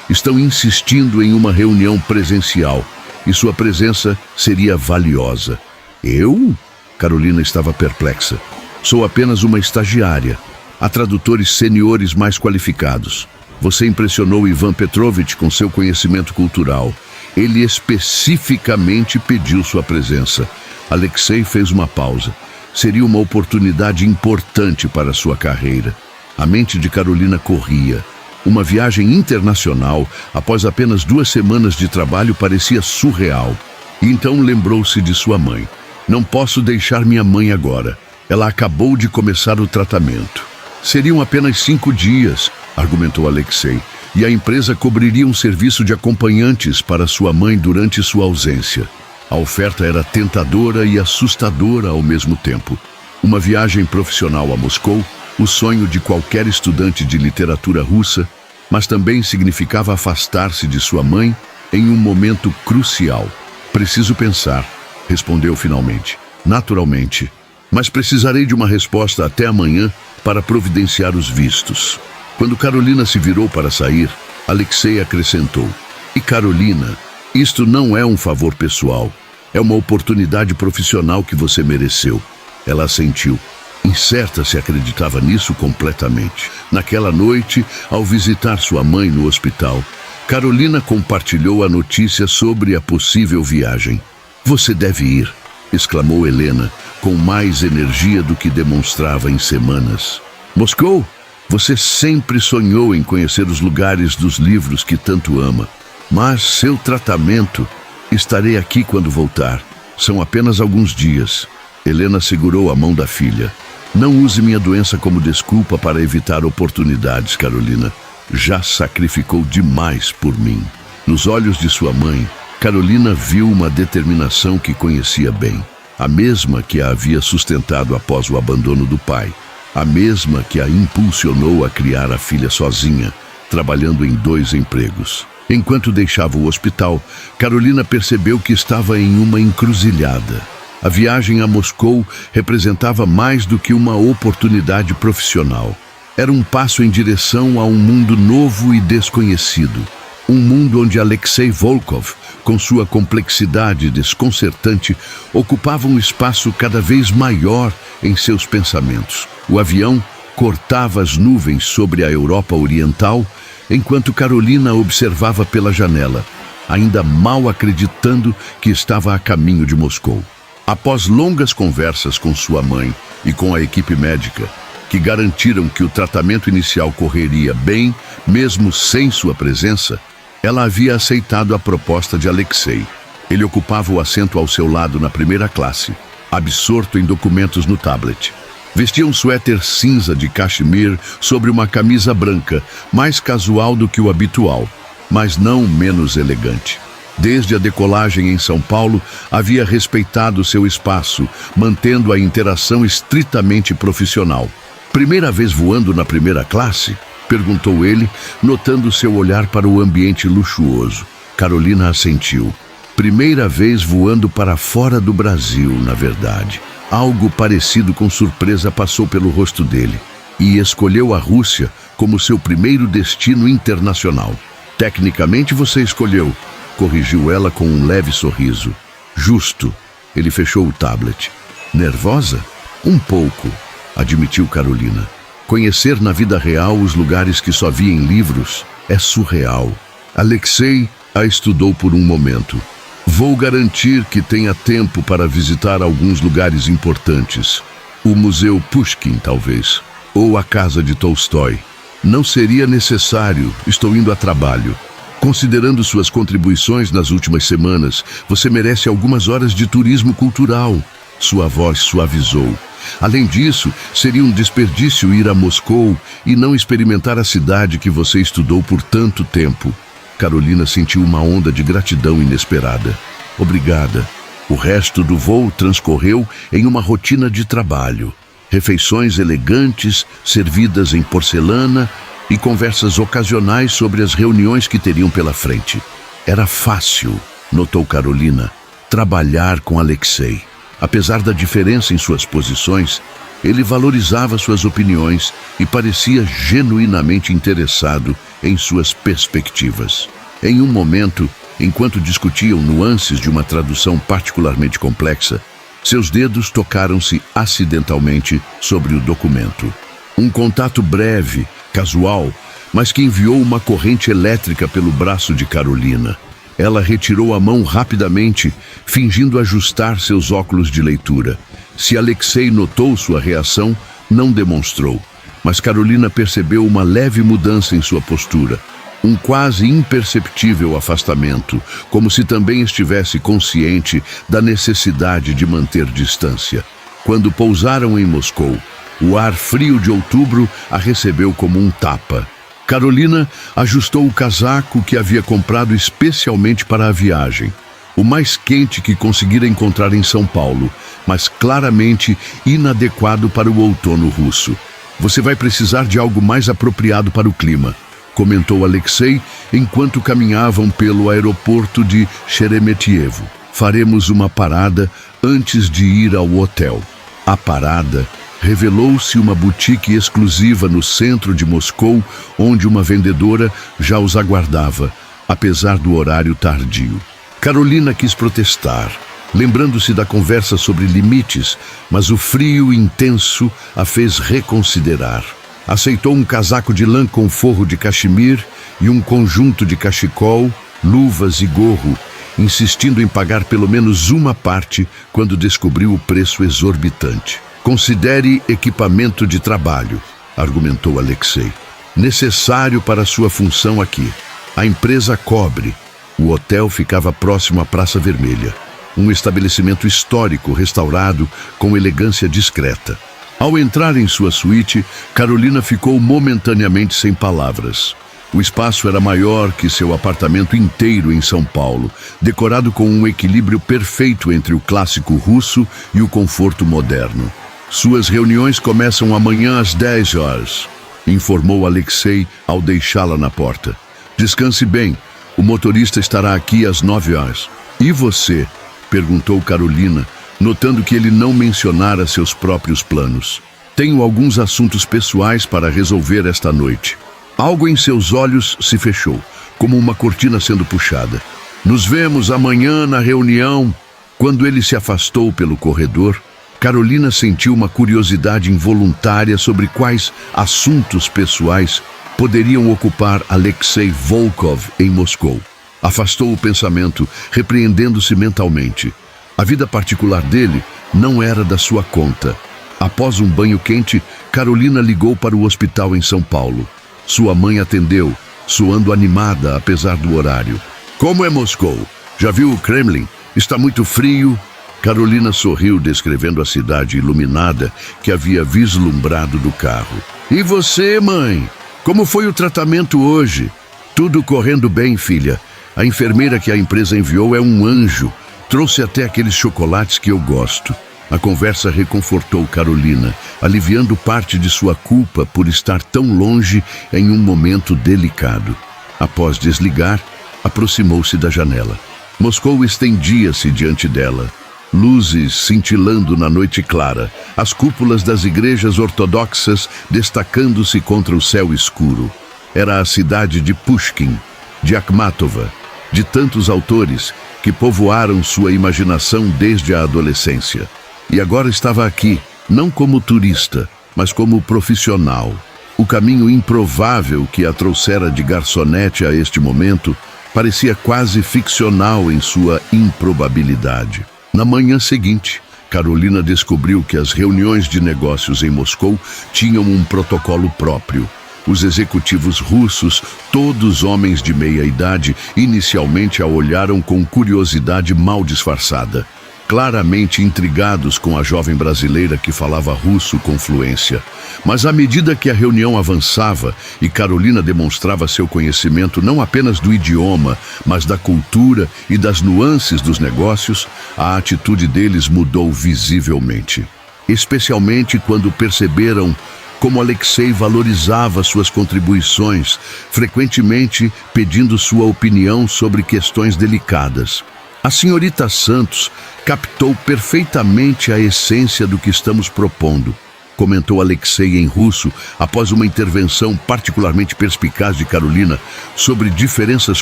estão insistindo em uma reunião presencial e sua presença seria valiosa. Eu? Carolina estava perplexa. Sou apenas uma estagiária. Há tradutores seniores mais qualificados. Você impressionou Ivan Petrovich com seu conhecimento cultural. Ele especificamente pediu sua presença. Alexei fez uma pausa. Seria uma oportunidade importante para sua carreira. A mente de Carolina corria. Uma viagem internacional, após apenas 2 semanas de trabalho, parecia surreal. E então lembrou-se de sua mãe. Não posso deixar minha mãe agora. Ela acabou de começar o tratamento. Seriam apenas 5 dias, argumentou Alexei, e a empresa cobriria um serviço de acompanhantes para sua mãe durante sua ausência. A oferta era tentadora e assustadora ao mesmo tempo. Uma viagem profissional a Moscou, o sonho de qualquer estudante de literatura russa, mas também significava afastar-se de sua mãe em um momento crucial. Preciso pensar, respondeu finalmente. Naturalmente, mas precisarei de uma resposta até amanhã para providenciar os vistos. Quando Carolina se virou para sair, Alexei acrescentou: E Carolina, isto não é um favor pessoal, é uma oportunidade profissional que você mereceu. Ela assentiu. Incerta se acreditava nisso completamente. Naquela noite, ao visitar sua mãe no hospital, Carolina compartilhou a notícia sobre a possível viagem. Você deve ir, exclamou Helena, com mais energia do que demonstrava em semanas. Moscou? Você sempre sonhou em conhecer os lugares dos livros que tanto ama. Mas seu tratamento... Estarei aqui quando voltar. São apenas alguns dias. Helena segurou a mão da filha. Não use minha doença como desculpa para evitar oportunidades, Carolina. Já sacrificou demais por mim. Nos olhos de sua mãe, Carolina viu uma determinação que conhecia bem. A mesma que a havia sustentado após o abandono do pai. A mesma que a impulsionou a criar a filha sozinha, trabalhando em 2 empregos. Enquanto deixava o hospital, Carolina percebeu que estava em uma encruzilhada. A viagem a Moscou representava mais do que uma oportunidade profissional. Era um passo em direção a um mundo novo e desconhecido. Um mundo onde Alexei Volkov, com sua complexidade desconcertante, ocupava um espaço cada vez maior em seus pensamentos. O avião cortava as nuvens sobre a Europa Oriental, enquanto Carolina observava pela janela, ainda mal acreditando que estava a caminho de Moscou. Após longas conversas com sua mãe e com a equipe médica, que garantiram que o tratamento inicial correria bem, mesmo sem sua presença, ela havia aceitado a proposta de Alexei. Ele ocupava o assento ao seu lado na primeira classe, absorto em documentos no tablet. Vestia um suéter cinza de cachemir sobre uma camisa branca, mais casual do que o habitual, mas não menos elegante. Desde a decolagem em São Paulo, havia respeitado seu espaço, mantendo a interação estritamente profissional. Primeira vez voando na primeira classe? Perguntou ele, notando seu olhar para o ambiente luxuoso. Carolina assentiu. Primeira vez voando para fora do Brasil, na verdade. Algo parecido com surpresa passou pelo rosto dele e escolheu a Rússia como seu primeiro destino internacional. Tecnicamente você escolheu, corrigiu ela com um leve sorriso. Justo. Ele fechou o tablet. Nervosa? Um pouco, admitiu Carolina. Conhecer na vida real os lugares que só via em livros é surreal. Alexei a estudou por um momento. Vou garantir que tenha tempo para visitar alguns lugares importantes. O Museu Pushkin, talvez. Ou a casa de Tolstói. Não seria necessário, estou indo a trabalho. Considerando suas contribuições nas últimas semanas, você merece algumas horas de turismo cultural. Sua voz suavizou. Além disso, seria um desperdício ir a Moscou e não experimentar a cidade que você estudou por tanto tempo. Carolina sentiu uma onda de gratidão inesperada. Obrigada. O resto do voo transcorreu em uma rotina de trabalho. Refeições elegantes, servidas em porcelana e conversas ocasionais sobre as reuniões que teriam pela frente. Era fácil, notou Carolina, trabalhar com Alexei. Apesar da diferença em suas posições, ele valorizava suas opiniões e parecia genuinamente interessado em suas perspectivas. Em um momento, enquanto discutiam nuances de uma tradução particularmente complexa, seus dedos tocaram-se acidentalmente sobre o documento. Um contato breve, casual, mas que enviou uma corrente elétrica pelo braço de Carolina. Ela retirou a mão rapidamente, fingindo ajustar seus óculos de leitura. Se Alexei notou sua reação, não demonstrou. Mas Carolina percebeu uma leve mudança em sua postura. Um quase imperceptível afastamento, como se também estivesse consciente da necessidade de manter distância. Quando pousaram em Moscou, o ar frio de outubro a recebeu como um tapa. Carolina ajustou o casaco que havia comprado especialmente para a viagem. O mais quente que conseguira encontrar em São Paulo, mas claramente inadequado para o outono russo. Você vai precisar de algo mais apropriado para o clima, comentou Alexei enquanto caminhavam pelo aeroporto de Sheremetyevo. Faremos uma parada antes de ir ao hotel. A parada revelou-se uma boutique exclusiva no centro de Moscou, onde uma vendedora já os aguardava, apesar do horário tardio. Carolina quis protestar, lembrando-se da conversa sobre limites, mas o frio intenso a fez reconsiderar. Aceitou um casaco de lã com forro de cachemir e um conjunto de cachecol, luvas e gorro, insistindo em pagar pelo menos uma parte quando descobriu o preço exorbitante. Considere equipamento de trabalho, argumentou Alexei. Necessário para sua função aqui. A empresa cobre. O hotel ficava próximo à Praça Vermelha. Um estabelecimento histórico restaurado com elegância discreta. Ao entrar em sua suíte, Carolina ficou momentaneamente sem palavras. O espaço era maior que seu apartamento inteiro em São Paulo, decorado com um equilíbrio perfeito entre o clássico russo e o conforto moderno. Suas reuniões começam amanhã às 10 horas, informou Alexei ao deixá-la na porta. Descanse bem, o motorista estará aqui às 9 horas. E você? Perguntou Carolina, notando que ele não mencionara seus próprios planos. Tenho alguns assuntos pessoais para resolver esta noite. Algo em seus olhos se fechou, como uma cortina sendo puxada. Nos vemos amanhã na reunião. Quando ele se afastou pelo corredor, Carolina sentiu uma curiosidade involuntária sobre quais assuntos pessoais poderiam ocupar Alexei Volkov em Moscou. Afastou o pensamento, repreendendo-se mentalmente. A vida particular dele não era da sua conta. Após um banho quente, Carolina ligou para o hospital em São Paulo. Sua mãe atendeu, soando animada apesar do horário. Como é Moscou? Já viu o Kremlin? Está muito frio? Carolina sorriu, descrevendo a cidade iluminada que havia vislumbrado do carro. E você, mãe? Como foi o tratamento hoje? Tudo correndo bem, filha. A enfermeira que a empresa enviou é um anjo. Trouxe até aqueles chocolates que eu gosto. A conversa reconfortou Carolina, aliviando parte de sua culpa por estar tão longe em um momento delicado. Após desligar, aproximou-se da janela. Moscou estendia-se diante dela. Luzes cintilando na noite clara, as cúpulas das igrejas ortodoxas destacando-se contra o céu escuro. Era a cidade de Pushkin, de Akhmatova, de tantos autores que povoaram sua imaginação desde a adolescência. E agora estava aqui, não como turista, mas como profissional. O caminho improvável que a trouxera de garçonete a este momento parecia quase ficcional em sua improbabilidade. Na manhã seguinte, Carolina descobriu que as reuniões de negócios em Moscou tinham um protocolo próprio. Os executivos russos, todos homens de meia idade, inicialmente a olharam com curiosidade mal disfarçada, claramente intrigados com a jovem brasileira que falava russo com fluência. Mas à medida que a reunião avançava e Carolina demonstrava seu conhecimento não apenas do idioma, mas da cultura e das nuances dos negócios, a atitude deles mudou visivelmente. Especialmente quando perceberam como Alexei valorizava suas contribuições, frequentemente pedindo sua opinião sobre questões delicadas. A senhorita Santos captou perfeitamente a essência do que estamos propondo, comentou Alexei em russo após uma intervenção particularmente perspicaz de Carolina sobre diferenças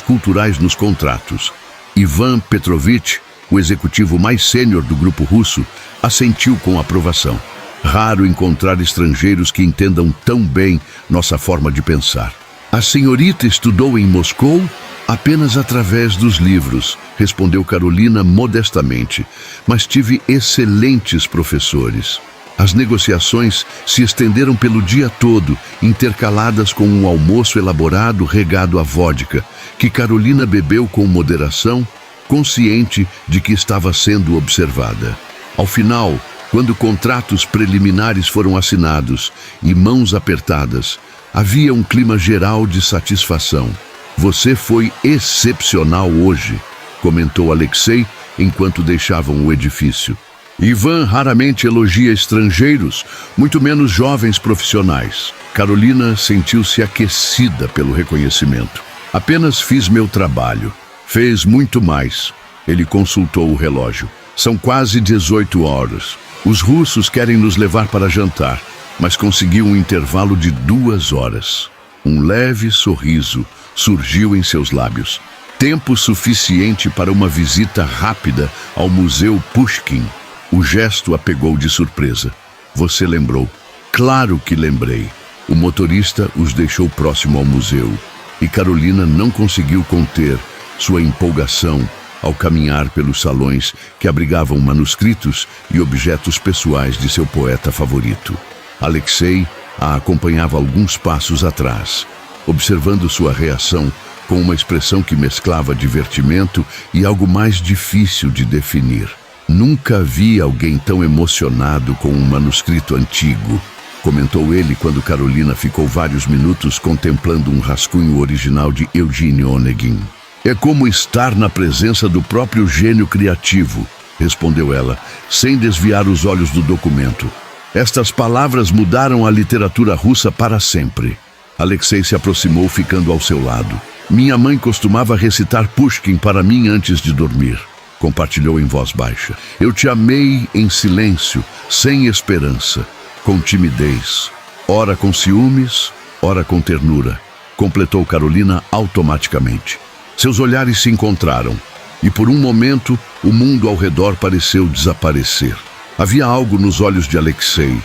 culturais nos contratos. Ivan Petrovich, o executivo mais sênior do grupo russo, assentiu com aprovação. Raro encontrar estrangeiros que entendam tão bem nossa forma de pensar. A senhorita estudou em Moscou? Apenas através dos livros, respondeu Carolina modestamente, mas tive excelentes professores. As negociações se estenderam pelo dia todo, intercaladas com um almoço elaborado regado a vodka, que Carolina bebeu com moderação, consciente de que estava sendo observada. Ao final, quando contratos preliminares foram assinados e mãos apertadas, havia um clima geral de satisfação. Você foi excepcional hoje, comentou Alexei enquanto deixavam o edifício. Ivan raramente elogia estrangeiros, muito menos jovens profissionais. Carolina sentiu-se aquecida pelo reconhecimento. Apenas fiz meu trabalho. Fez muito mais. Ele consultou o relógio. São quase 18 horas. Os russos querem nos levar para jantar, mas conseguiu um intervalo de 2 horas. Um leve sorriso surgiu em seus lábios. Tempo suficiente para uma visita rápida ao Museu Pushkin. O gesto a pegou de surpresa. Você lembrou? Claro que lembrei. O motorista os deixou próximo ao museu e Carolina não conseguiu conter sua empolgação ao caminhar pelos salões que abrigavam manuscritos e objetos pessoais de seu poeta favorito. Alexei a acompanhava alguns passos atrás, observando sua reação com uma expressão que mesclava divertimento e algo mais difícil de definir. Nunca vi alguém tão emocionado com um manuscrito antigo, comentou ele quando Carolina ficou vários minutos contemplando um rascunho original de Eugene Onegin. É como estar na presença do próprio gênio criativo, respondeu ela, sem desviar os olhos do documento. Estas palavras mudaram a literatura russa para sempre. Alexei se aproximou, ficando ao seu lado. Minha mãe costumava recitar Pushkin para mim antes de dormir, compartilhou em voz baixa. Eu te amei em silêncio, sem esperança, com timidez, ora com ciúmes, ora com ternura, completou Carolina automaticamente. Seus olhares se encontraram, e por um momento o mundo ao redor pareceu desaparecer. Havia algo nos olhos de Alexei,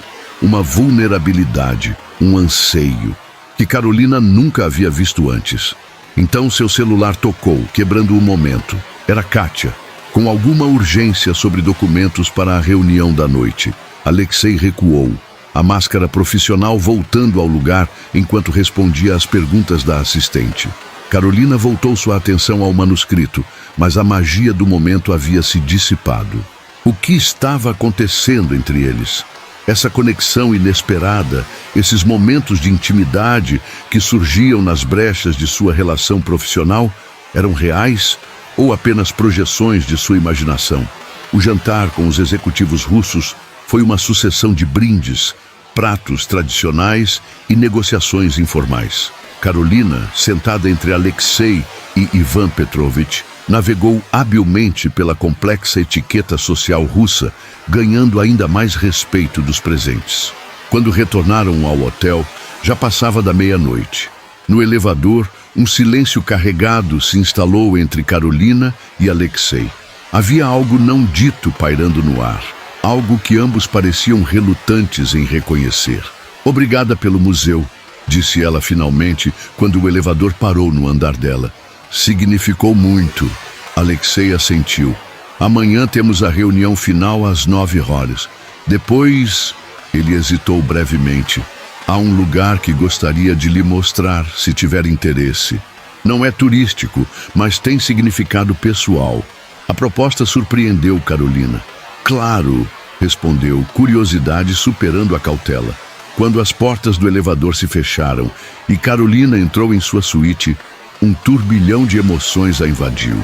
uma vulnerabilidade, um anseio, que Carolina nunca havia visto antes. Então seu celular tocou, quebrando o momento. Era Kátia, com alguma urgência sobre documentos para a reunião da noite. Alexei recuou, a máscara profissional voltando ao lugar enquanto respondia às perguntas da assistente. Carolina voltou sua atenção ao manuscrito, mas a magia do momento havia se dissipado. O que estava acontecendo entre eles? Essa conexão inesperada, esses momentos de intimidade que surgiam nas brechas de sua relação profissional, eram reais ou apenas projeções de sua imaginação? O jantar com os executivos russos foi uma sucessão de brindes, pratos tradicionais e negociações informais. Carolina, sentada entre Alexei e Ivan Petrovich, Navegou habilmente pela complexa etiqueta social russa, ganhando ainda mais respeito dos presentes. Quando retornaram ao hotel, já passava da meia-noite. No elevador, um silêncio carregado se instalou entre Karolina e Alexei. Havia algo não dito pairando no ar, algo que ambos pareciam relutantes em reconhecer. "Obrigada pelo museu", disse ela finalmente, quando o elevador parou no andar dela. "Significou muito." Alexei assentiu. "Amanhã temos a reunião final às 9 horas. Depois..." Ele hesitou brevemente. "Há um lugar que gostaria de lhe mostrar, se tiver interesse. Não é turístico, mas tem significado pessoal." A proposta surpreendeu Karolina. "Claro", respondeu, curiosidade superando a cautela. Quando as portas do elevador se fecharam e Karolina entrou em sua suíte, um turbilhão de emoções a invadiu.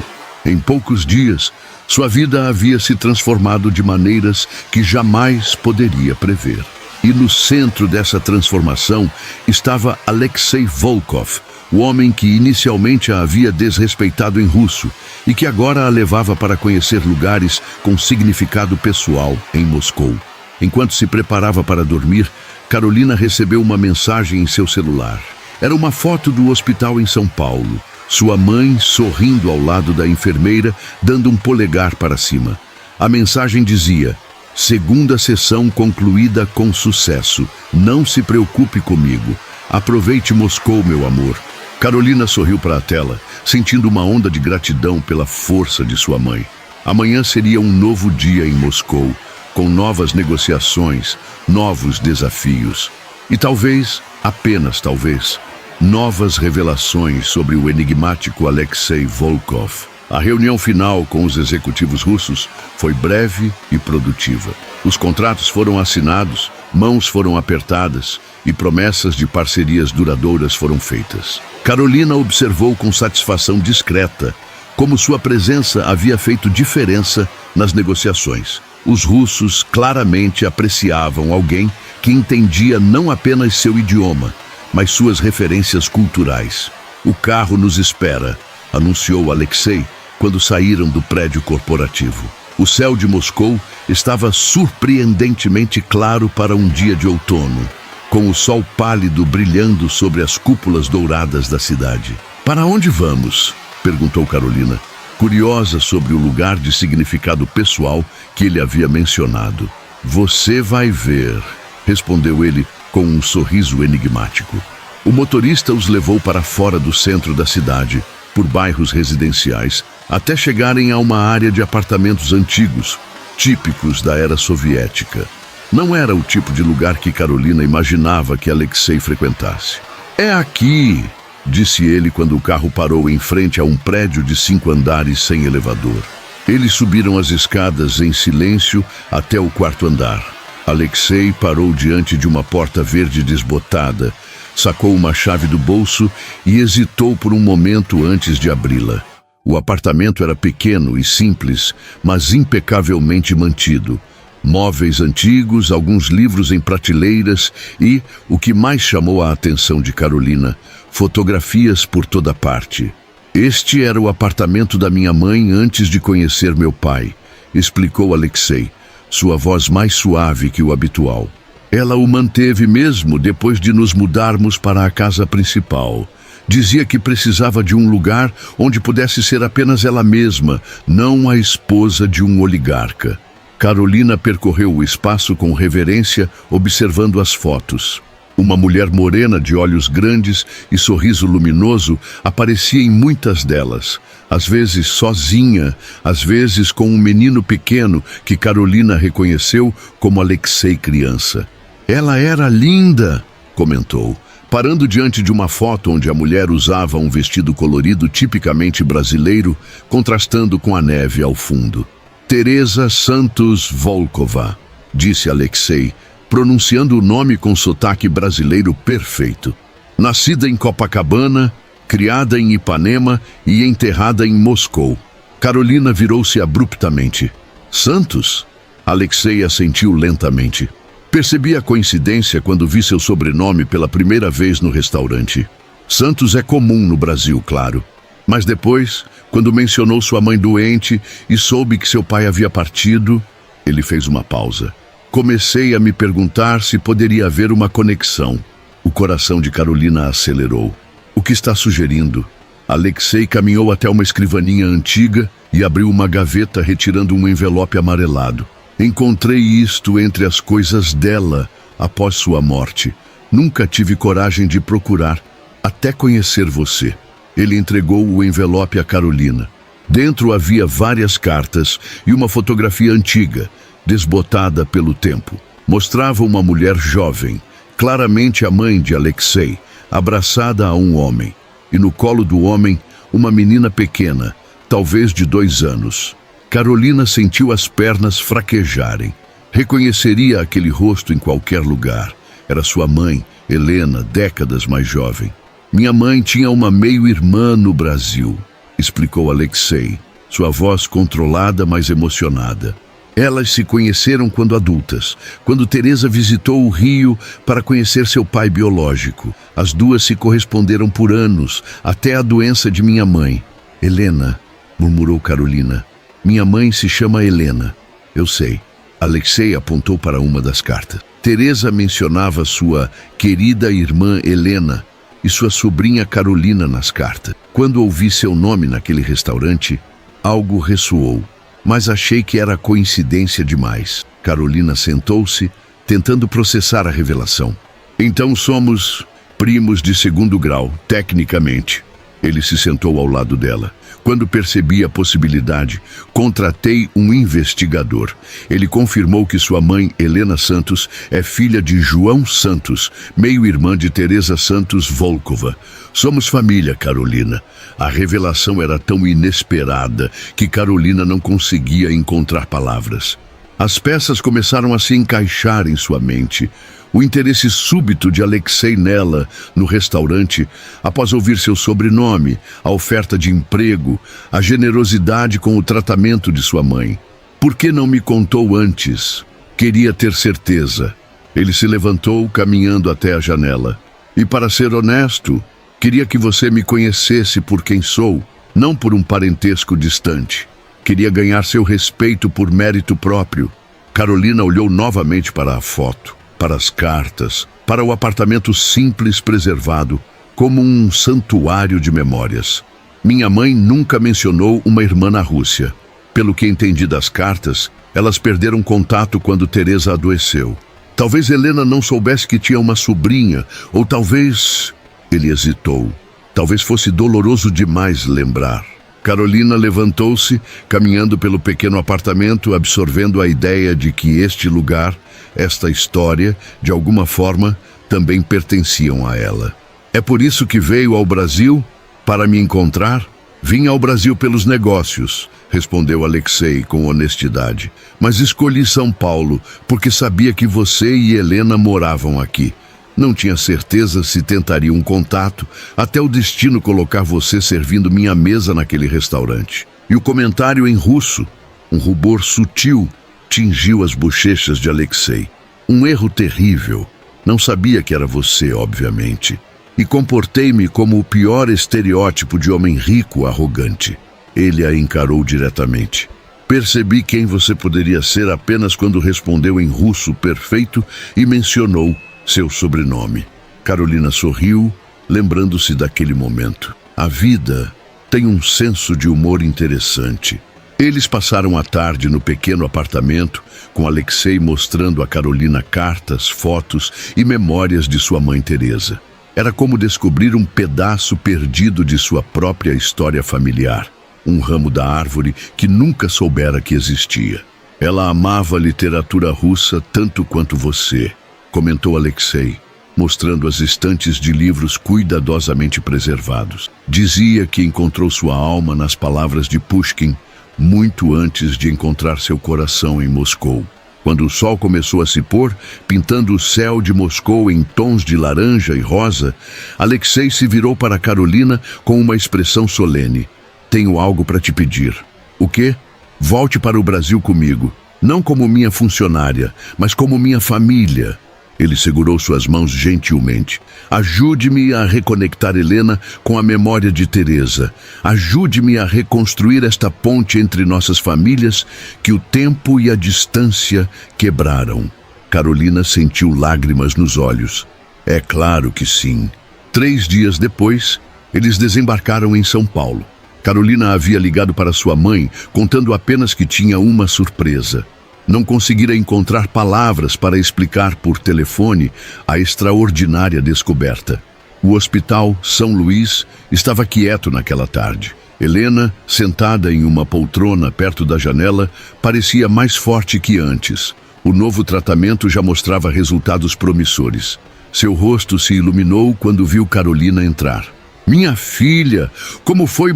Em poucos dias, sua vida havia se transformado de maneiras que jamais poderia prever. E no centro dessa transformação estava Alexei Volkov, o homem que inicialmente a havia desrespeitado em russo e que agora a levava para conhecer lugares com significado pessoal em Moscou. Enquanto se preparava para dormir, Karolina recebeu uma mensagem em seu celular. Era uma foto do hospital em São Paulo. Sua mãe sorrindo ao lado da enfermeira, dando um polegar para cima. A mensagem dizia: "Segunda sessão concluída com sucesso. Não se preocupe comigo. Aproveite Moscou, meu amor." Karolina sorriu para a tela, sentindo uma onda de gratidão pela força de sua mãe. Amanhã seria um novo dia em Moscou, com novas negociações, novos desafios. E talvez, apenas talvez, novas revelações sobre o enigmático Alexei Volkov. A reunião final com os executivos russos foi breve e produtiva. Os contratos foram assinados, mãos foram apertadas e promessas de parcerias duradouras foram feitas. Karolina observou com satisfação discreta como sua presença havia feito diferença nas negociações. Os russos claramente apreciavam alguém que entendia não apenas seu idioma, mas suas referências culturais. "O carro nos espera", anunciou Alexei quando saíram do prédio corporativo. O céu de Moscou estava surpreendentemente claro para um dia de outono, com o sol pálido brilhando sobre as cúpulas douradas da cidade. "Para onde vamos?", perguntou Karolina, curiosa sobre o lugar de significado pessoal que ele havia mencionado. "Você vai ver", respondeu ele com um sorriso enigmático. O motorista os levou para fora do centro da cidade, por bairros residenciais, até chegarem a uma área de apartamentos antigos, típicos da era soviética. Não era o tipo de lugar que Karolina imaginava que Alexei frequentasse. "É aqui", disse ele quando o carro parou em frente a um prédio de 5 andares sem elevador. Eles subiram as escadas em silêncio até o 4º andar. Alexei parou diante de uma porta verde desbotada, sacou uma chave do bolso e hesitou por um momento antes de abri-la. O apartamento era pequeno e simples, mas impecavelmente mantido. Móveis antigos, alguns livros em prateleiras e, o que mais chamou a atenção de Karolina, fotografias por toda parte. "Este era o apartamento da minha mãe antes de conhecer meu pai", explicou Alexei, sua voz mais suave que o habitual. "Ela o manteve mesmo depois de nos mudarmos para a casa principal. Dizia que precisava de um lugar onde pudesse ser apenas ela mesma, não a esposa de um oligarca." Karolina percorreu o espaço com reverência, observando as fotos. Uma mulher morena de olhos grandes e sorriso luminoso aparecia em muitas delas, às vezes sozinha, às vezes com um menino pequeno que Karolina reconheceu como Alexei criança. "Ela era linda", comentou, parando diante de uma foto onde a mulher usava um vestido colorido tipicamente brasileiro, contrastando com a neve ao fundo. "Teresa Santos Volkova", disse Alexei, pronunciando o nome com sotaque brasileiro perfeito. "Nascida em Copacabana, criada em Ipanema e enterrada em Moscou." Karolina virou-se abruptamente. "Santos?" Alexei assentiu lentamente. Percebi a coincidência quando vi seu sobrenome pela primeira vez no restaurante. Santos é comum no Brasil, claro. Mas depois, Quando mencionou sua mãe doente e soube que seu pai havia partido, ele fez uma pausa. Comecei a me perguntar se poderia haver uma conexão. O coração de Carolina acelerou. O que está sugerindo? Alexei caminhou até uma escrivaninha antiga e abriu uma gaveta retirando um envelope amarelado. Encontrei isto entre as coisas dela após sua morte. Nunca tive coragem de procurar, até conhecer você. Ele entregou o envelope a Carolina. Dentro havia várias cartas e uma fotografia antiga, desbotada pelo tempo. Mostrava uma mulher jovem, claramente a mãe de Alexei, abraçada a um homem. E no colo do homem, uma menina pequena, talvez de 2 anos. Carolina sentiu as pernas fraquejarem. Reconheceria aquele rosto em qualquer lugar. Era sua mãe, Helena, décadas mais jovem. Minha mãe tinha uma meio-irmã no Brasil, explicou Alexei, sua voz controlada, mas emocionada. Elas se conheceram quando adultas, quando Teresa visitou o Rio para conhecer seu pai biológico. As duas se corresponderam por anos, até a doença de minha mãe. Helena, murmurou Carolina. Minha mãe se chama Helena. Eu sei. Alexei apontou para uma das cartas. Teresa mencionava sua querida irmã Helena e sua sobrinha Carolina nas cartas. Quando ouvi seu nome naquele restaurante, algo ressoou, mas achei que era coincidência demais. Carolina sentou-se, tentando processar a revelação. Então somos primos de 2º grau, tecnicamente. Ele se sentou ao lado dela. Quando percebi a possibilidade, contratei um investigador. Ele confirmou que sua mãe, Helena Santos, é filha de João Santos, meio-irmã de Teresa Santos Volkova. Somos família, Carolina. A revelação era tão inesperada que Carolina não conseguia encontrar palavras. As peças começaram a se encaixar em sua mente. O interesse súbito de Alexei nela, no restaurante, após ouvir seu sobrenome, a oferta de emprego, a generosidade com o tratamento de sua mãe. Por que não me contou antes? Queria ter certeza. Ele se levantou, caminhando até a janela. E para ser honesto, queria que você me conhecesse por quem sou, não por um parentesco distante. Queria ganhar seu respeito por mérito próprio. Carolina olhou novamente para a foto, para as cartas, para o apartamento simples preservado, como um santuário de memórias. Minha mãe nunca mencionou uma irmã na Rússia. Pelo que entendi das cartas, elas perderam contato quando Teresa adoeceu. Talvez Helena não soubesse que tinha uma sobrinha, ou talvez... Ele hesitou. Talvez fosse doloroso demais lembrar. Carolina levantou-se, caminhando pelo pequeno apartamento, absorvendo a ideia de que este lugar, esta história, de alguma forma, também pertenciam a ela. É por isso que veio ao Brasil? Para me encontrar? Vim ao Brasil pelos negócios, respondeu Alexei com honestidade. Mas escolhi São Paulo, porque sabia que você e Helena moravam aqui. Não tinha certeza se tentaria um contato, até o destino colocar você servindo minha mesa naquele restaurante. E o comentário em russo, um rubor sutil, tingiu as bochechas de Alexei. Um erro terrível. Não sabia que era você, obviamente. E comportei-me como o pior estereótipo de homem rico arrogante. Ele a encarou diretamente. Percebi quem você poderia ser apenas quando respondeu em russo perfeito e mencionou seu sobrenome. Carolina sorriu, lembrando-se daquele momento. A vida tem um senso de humor interessante. Eles passaram a tarde no pequeno apartamento, com Alexei mostrando a Carolina cartas, fotos e memórias de sua mãe Teresa. Era como descobrir um pedaço perdido de sua própria história familiar, um ramo da árvore que nunca soubera que existia. Ela amava a literatura russa tanto quanto você, comentou Alexei, mostrando as estantes de livros cuidadosamente preservados. Dizia que encontrou sua alma nas palavras de Pushkin muito antes de encontrar seu coração em Moscou. Quando o sol começou a se pôr, pintando o céu de Moscou em tons de laranja e rosa, Alexei se virou para Carolina com uma expressão solene. Tenho algo para te pedir. O quê? Volte para o Brasil comigo. Não como minha funcionária, mas como minha família. Ele segurou suas mãos gentilmente. Ajude-me a reconectar Helena com a memória de Teresa. Ajude-me a reconstruir esta ponte entre nossas famílias que o tempo e a distância quebraram. Carolina sentiu lágrimas nos olhos. É claro que sim. 3 dias depois, eles desembarcaram em São Paulo. Carolina havia ligado para sua mãe, contando apenas que tinha uma surpresa. Não conseguira encontrar palavras para explicar por telefone a extraordinária descoberta. O Hospital São Luís estava quieto naquela tarde. Helena, sentada em uma poltrona perto da janela, parecia mais forte que antes. O novo tratamento já mostrava resultados promissores. Seu rosto se iluminou quando viu Carolina entrar. "Minha filha, como foi,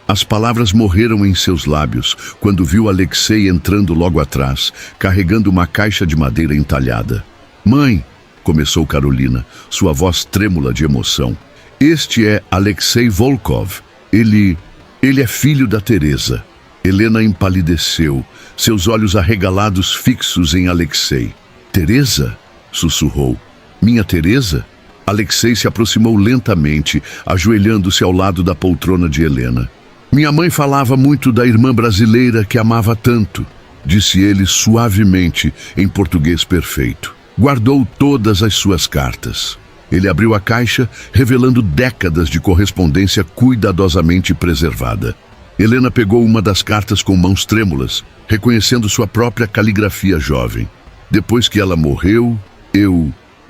As palavras morreram em seus lábios quando viu Alexei entrando logo atrás, carregando uma caixa de madeira entalhada. "Mãe", começou Carolina, sua voz trêmula de emoção. "Este é Alexei Volkov. Ele é filho da Teresa." Helena empalideceu, seus olhos arregalados fixos em Alexei. "Teresa?", sussurrou. "Minha Teresa?" Alexei se aproximou lentamente, ajoelhando-se ao lado da poltrona de Helena. "Minha mãe falava muito da irmã brasileira que amava tanto", disse ele suavemente, em português perfeito. Guardou todas as suas cartas. Ele abriu a caixa, revelando décadas de correspondência cuidadosamente preservada. Helena pegou uma das cartas com mãos trêmulas, reconhecendo sua própria caligrafia jovem. "Depois que ela morreu,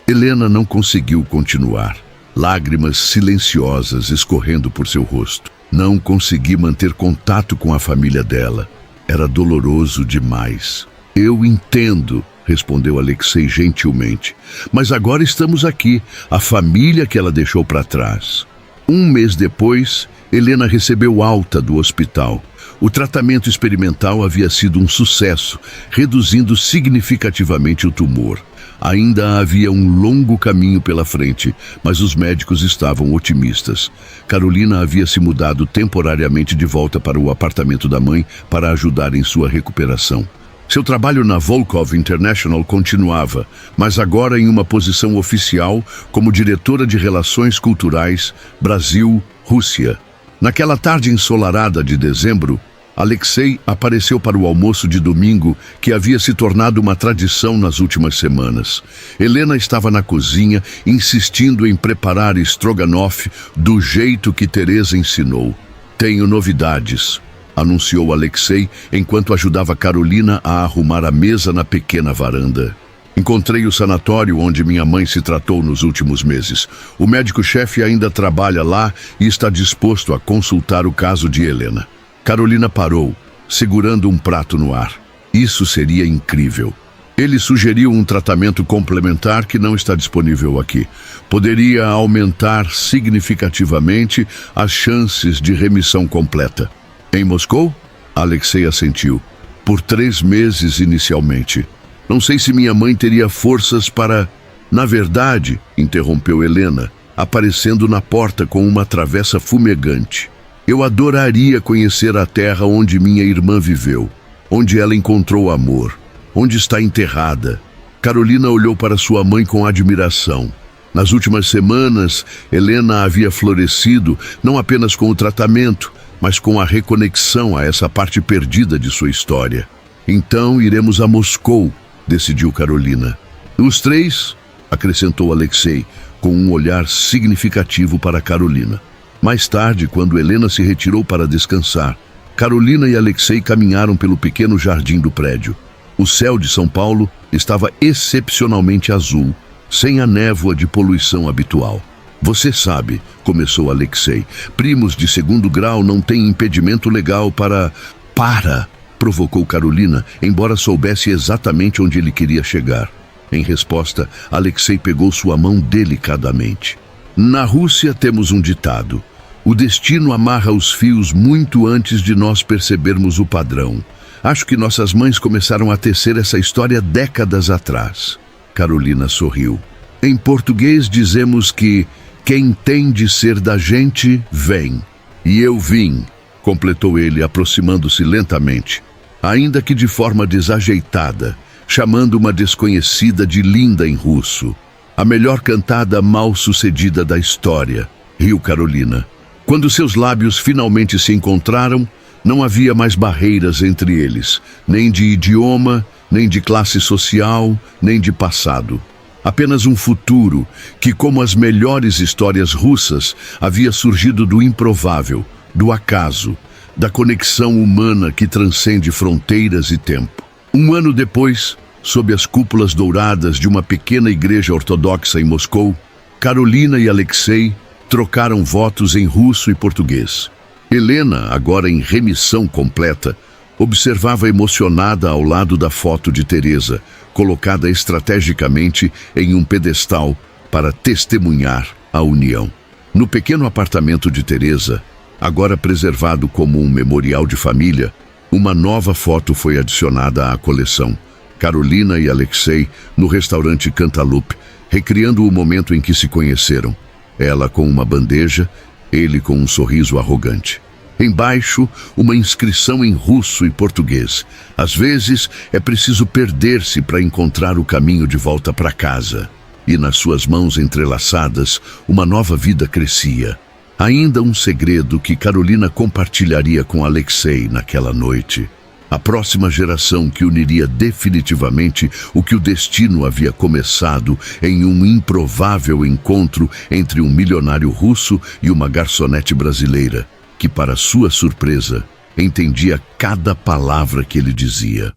Helena não conseguiu continuar. Lágrimas silenciosas escorrendo por seu rosto. "Não consegui manter contato com a família dela. Era doloroso demais." "Eu entendo", respondeu Alexei gentilmente. "Mas agora estamos aqui, a família que ela deixou para trás." 1 mês depois, Helena recebeu alta do hospital. O tratamento experimental havia sido um sucesso, reduzindo significativamente o tumor. Ainda havia um longo caminho pela frente, mas os médicos estavam otimistas. Carolina havia se mudado temporariamente de volta para o apartamento da mãe para ajudar em sua recuperação. Seu trabalho na Volkov International continuava, mas agora em uma posição oficial como diretora de Relações Culturais Brasil-Rússia. Naquela tarde ensolarada de dezembro, Alexei apareceu para o almoço de domingo, que havia se tornado uma tradição nas últimas semanas. Helena estava na cozinha, insistindo em preparar estrogonofe do jeito que Teresa ensinou. "Tenho novidades", anunciou Alexei, enquanto ajudava Carolina a arrumar a mesa na pequena varanda. "Encontrei o sanatório onde minha mãe se tratou nos últimos meses. O médico-chefe ainda trabalha lá e está disposto a consultar o caso de Helena." Carolina parou, segurando um prato no ar. "Isso seria incrível." Ele sugeriu um tratamento complementar que não está disponível aqui. Poderia aumentar significativamente as chances de remissão completa. "Em Moscou?", Alexei assentiu. "Por 3 meses inicialmente. Não sei se minha mãe teria forças para..." "Na verdade", interrompeu Helena, aparecendo na porta com uma travessa fumegante. "Eu adoraria conhecer a terra onde minha irmã viveu, onde ela encontrou amor, onde está enterrada." Carolina olhou para sua mãe com admiração. Nas últimas semanas, Helena havia florescido não apenas com o tratamento, mas com a reconexão a essa parte perdida de sua história. "Então iremos a Moscou", decidiu Carolina. "Os 3", acrescentou Alexei, com um olhar significativo para Carolina. Mais tarde, quando Helena se retirou para descansar, Carolina e Alexei caminharam pelo pequeno jardim do prédio. O céu de São Paulo estava excepcionalmente azul, sem a névoa de poluição habitual. "Você sabe", começou Alexei, "primos de 2º grau não têm impedimento legal para..." "Para!", provocou Carolina, embora soubesse exatamente onde ele queria chegar. Em resposta, Alexei pegou sua mão delicadamente. "Na Rússia temos um ditado: o destino amarra os fios muito antes de nós percebermos o padrão. Acho que nossas mães começaram a tecer essa história décadas atrás." Carolina sorriu. "Em português dizemos que quem tem de ser da gente, vem. E eu vim", completou ele, aproximando-se lentamente. Ainda que de forma desajeitada, chamando uma desconhecida de linda em russo. A melhor cantada mal-sucedida da história, riu Carolina. Quando seus lábios finalmente se encontraram, não havia mais barreiras entre eles, nem de idioma, nem de classe social, nem de passado. Apenas um futuro que, como as melhores histórias russas, havia surgido do improvável, do acaso, da conexão humana que transcende fronteiras e tempo. Um ano depois, sob as cúpulas douradas de uma pequena igreja ortodoxa em Moscou, Carolina e Alexei trocaram votos em russo e português. Helena, agora em remissão completa, observava emocionada ao lado da foto de Teresa, colocada estrategicamente em um pedestal para testemunhar a união. No pequeno apartamento de Teresa, agora preservado como um memorial de família, uma nova foto foi adicionada à coleção. Carolina e Alexei no restaurante Cantaloupe, recriando o momento em que se conheceram. Ela com uma bandeja, ele com um sorriso arrogante. Embaixo, uma inscrição em russo e português. Às vezes, é preciso perder-se para encontrar o caminho de volta para casa. E nas suas mãos entrelaçadas, uma nova vida crescia. Ainda um segredo que Carolina compartilharia com Alexei naquela noite. A próxima geração que uniria definitivamente o que o destino havia começado em um improvável encontro entre um milionário russo e uma garçonete brasileira, que, para sua surpresa, entendia cada palavra que ele dizia.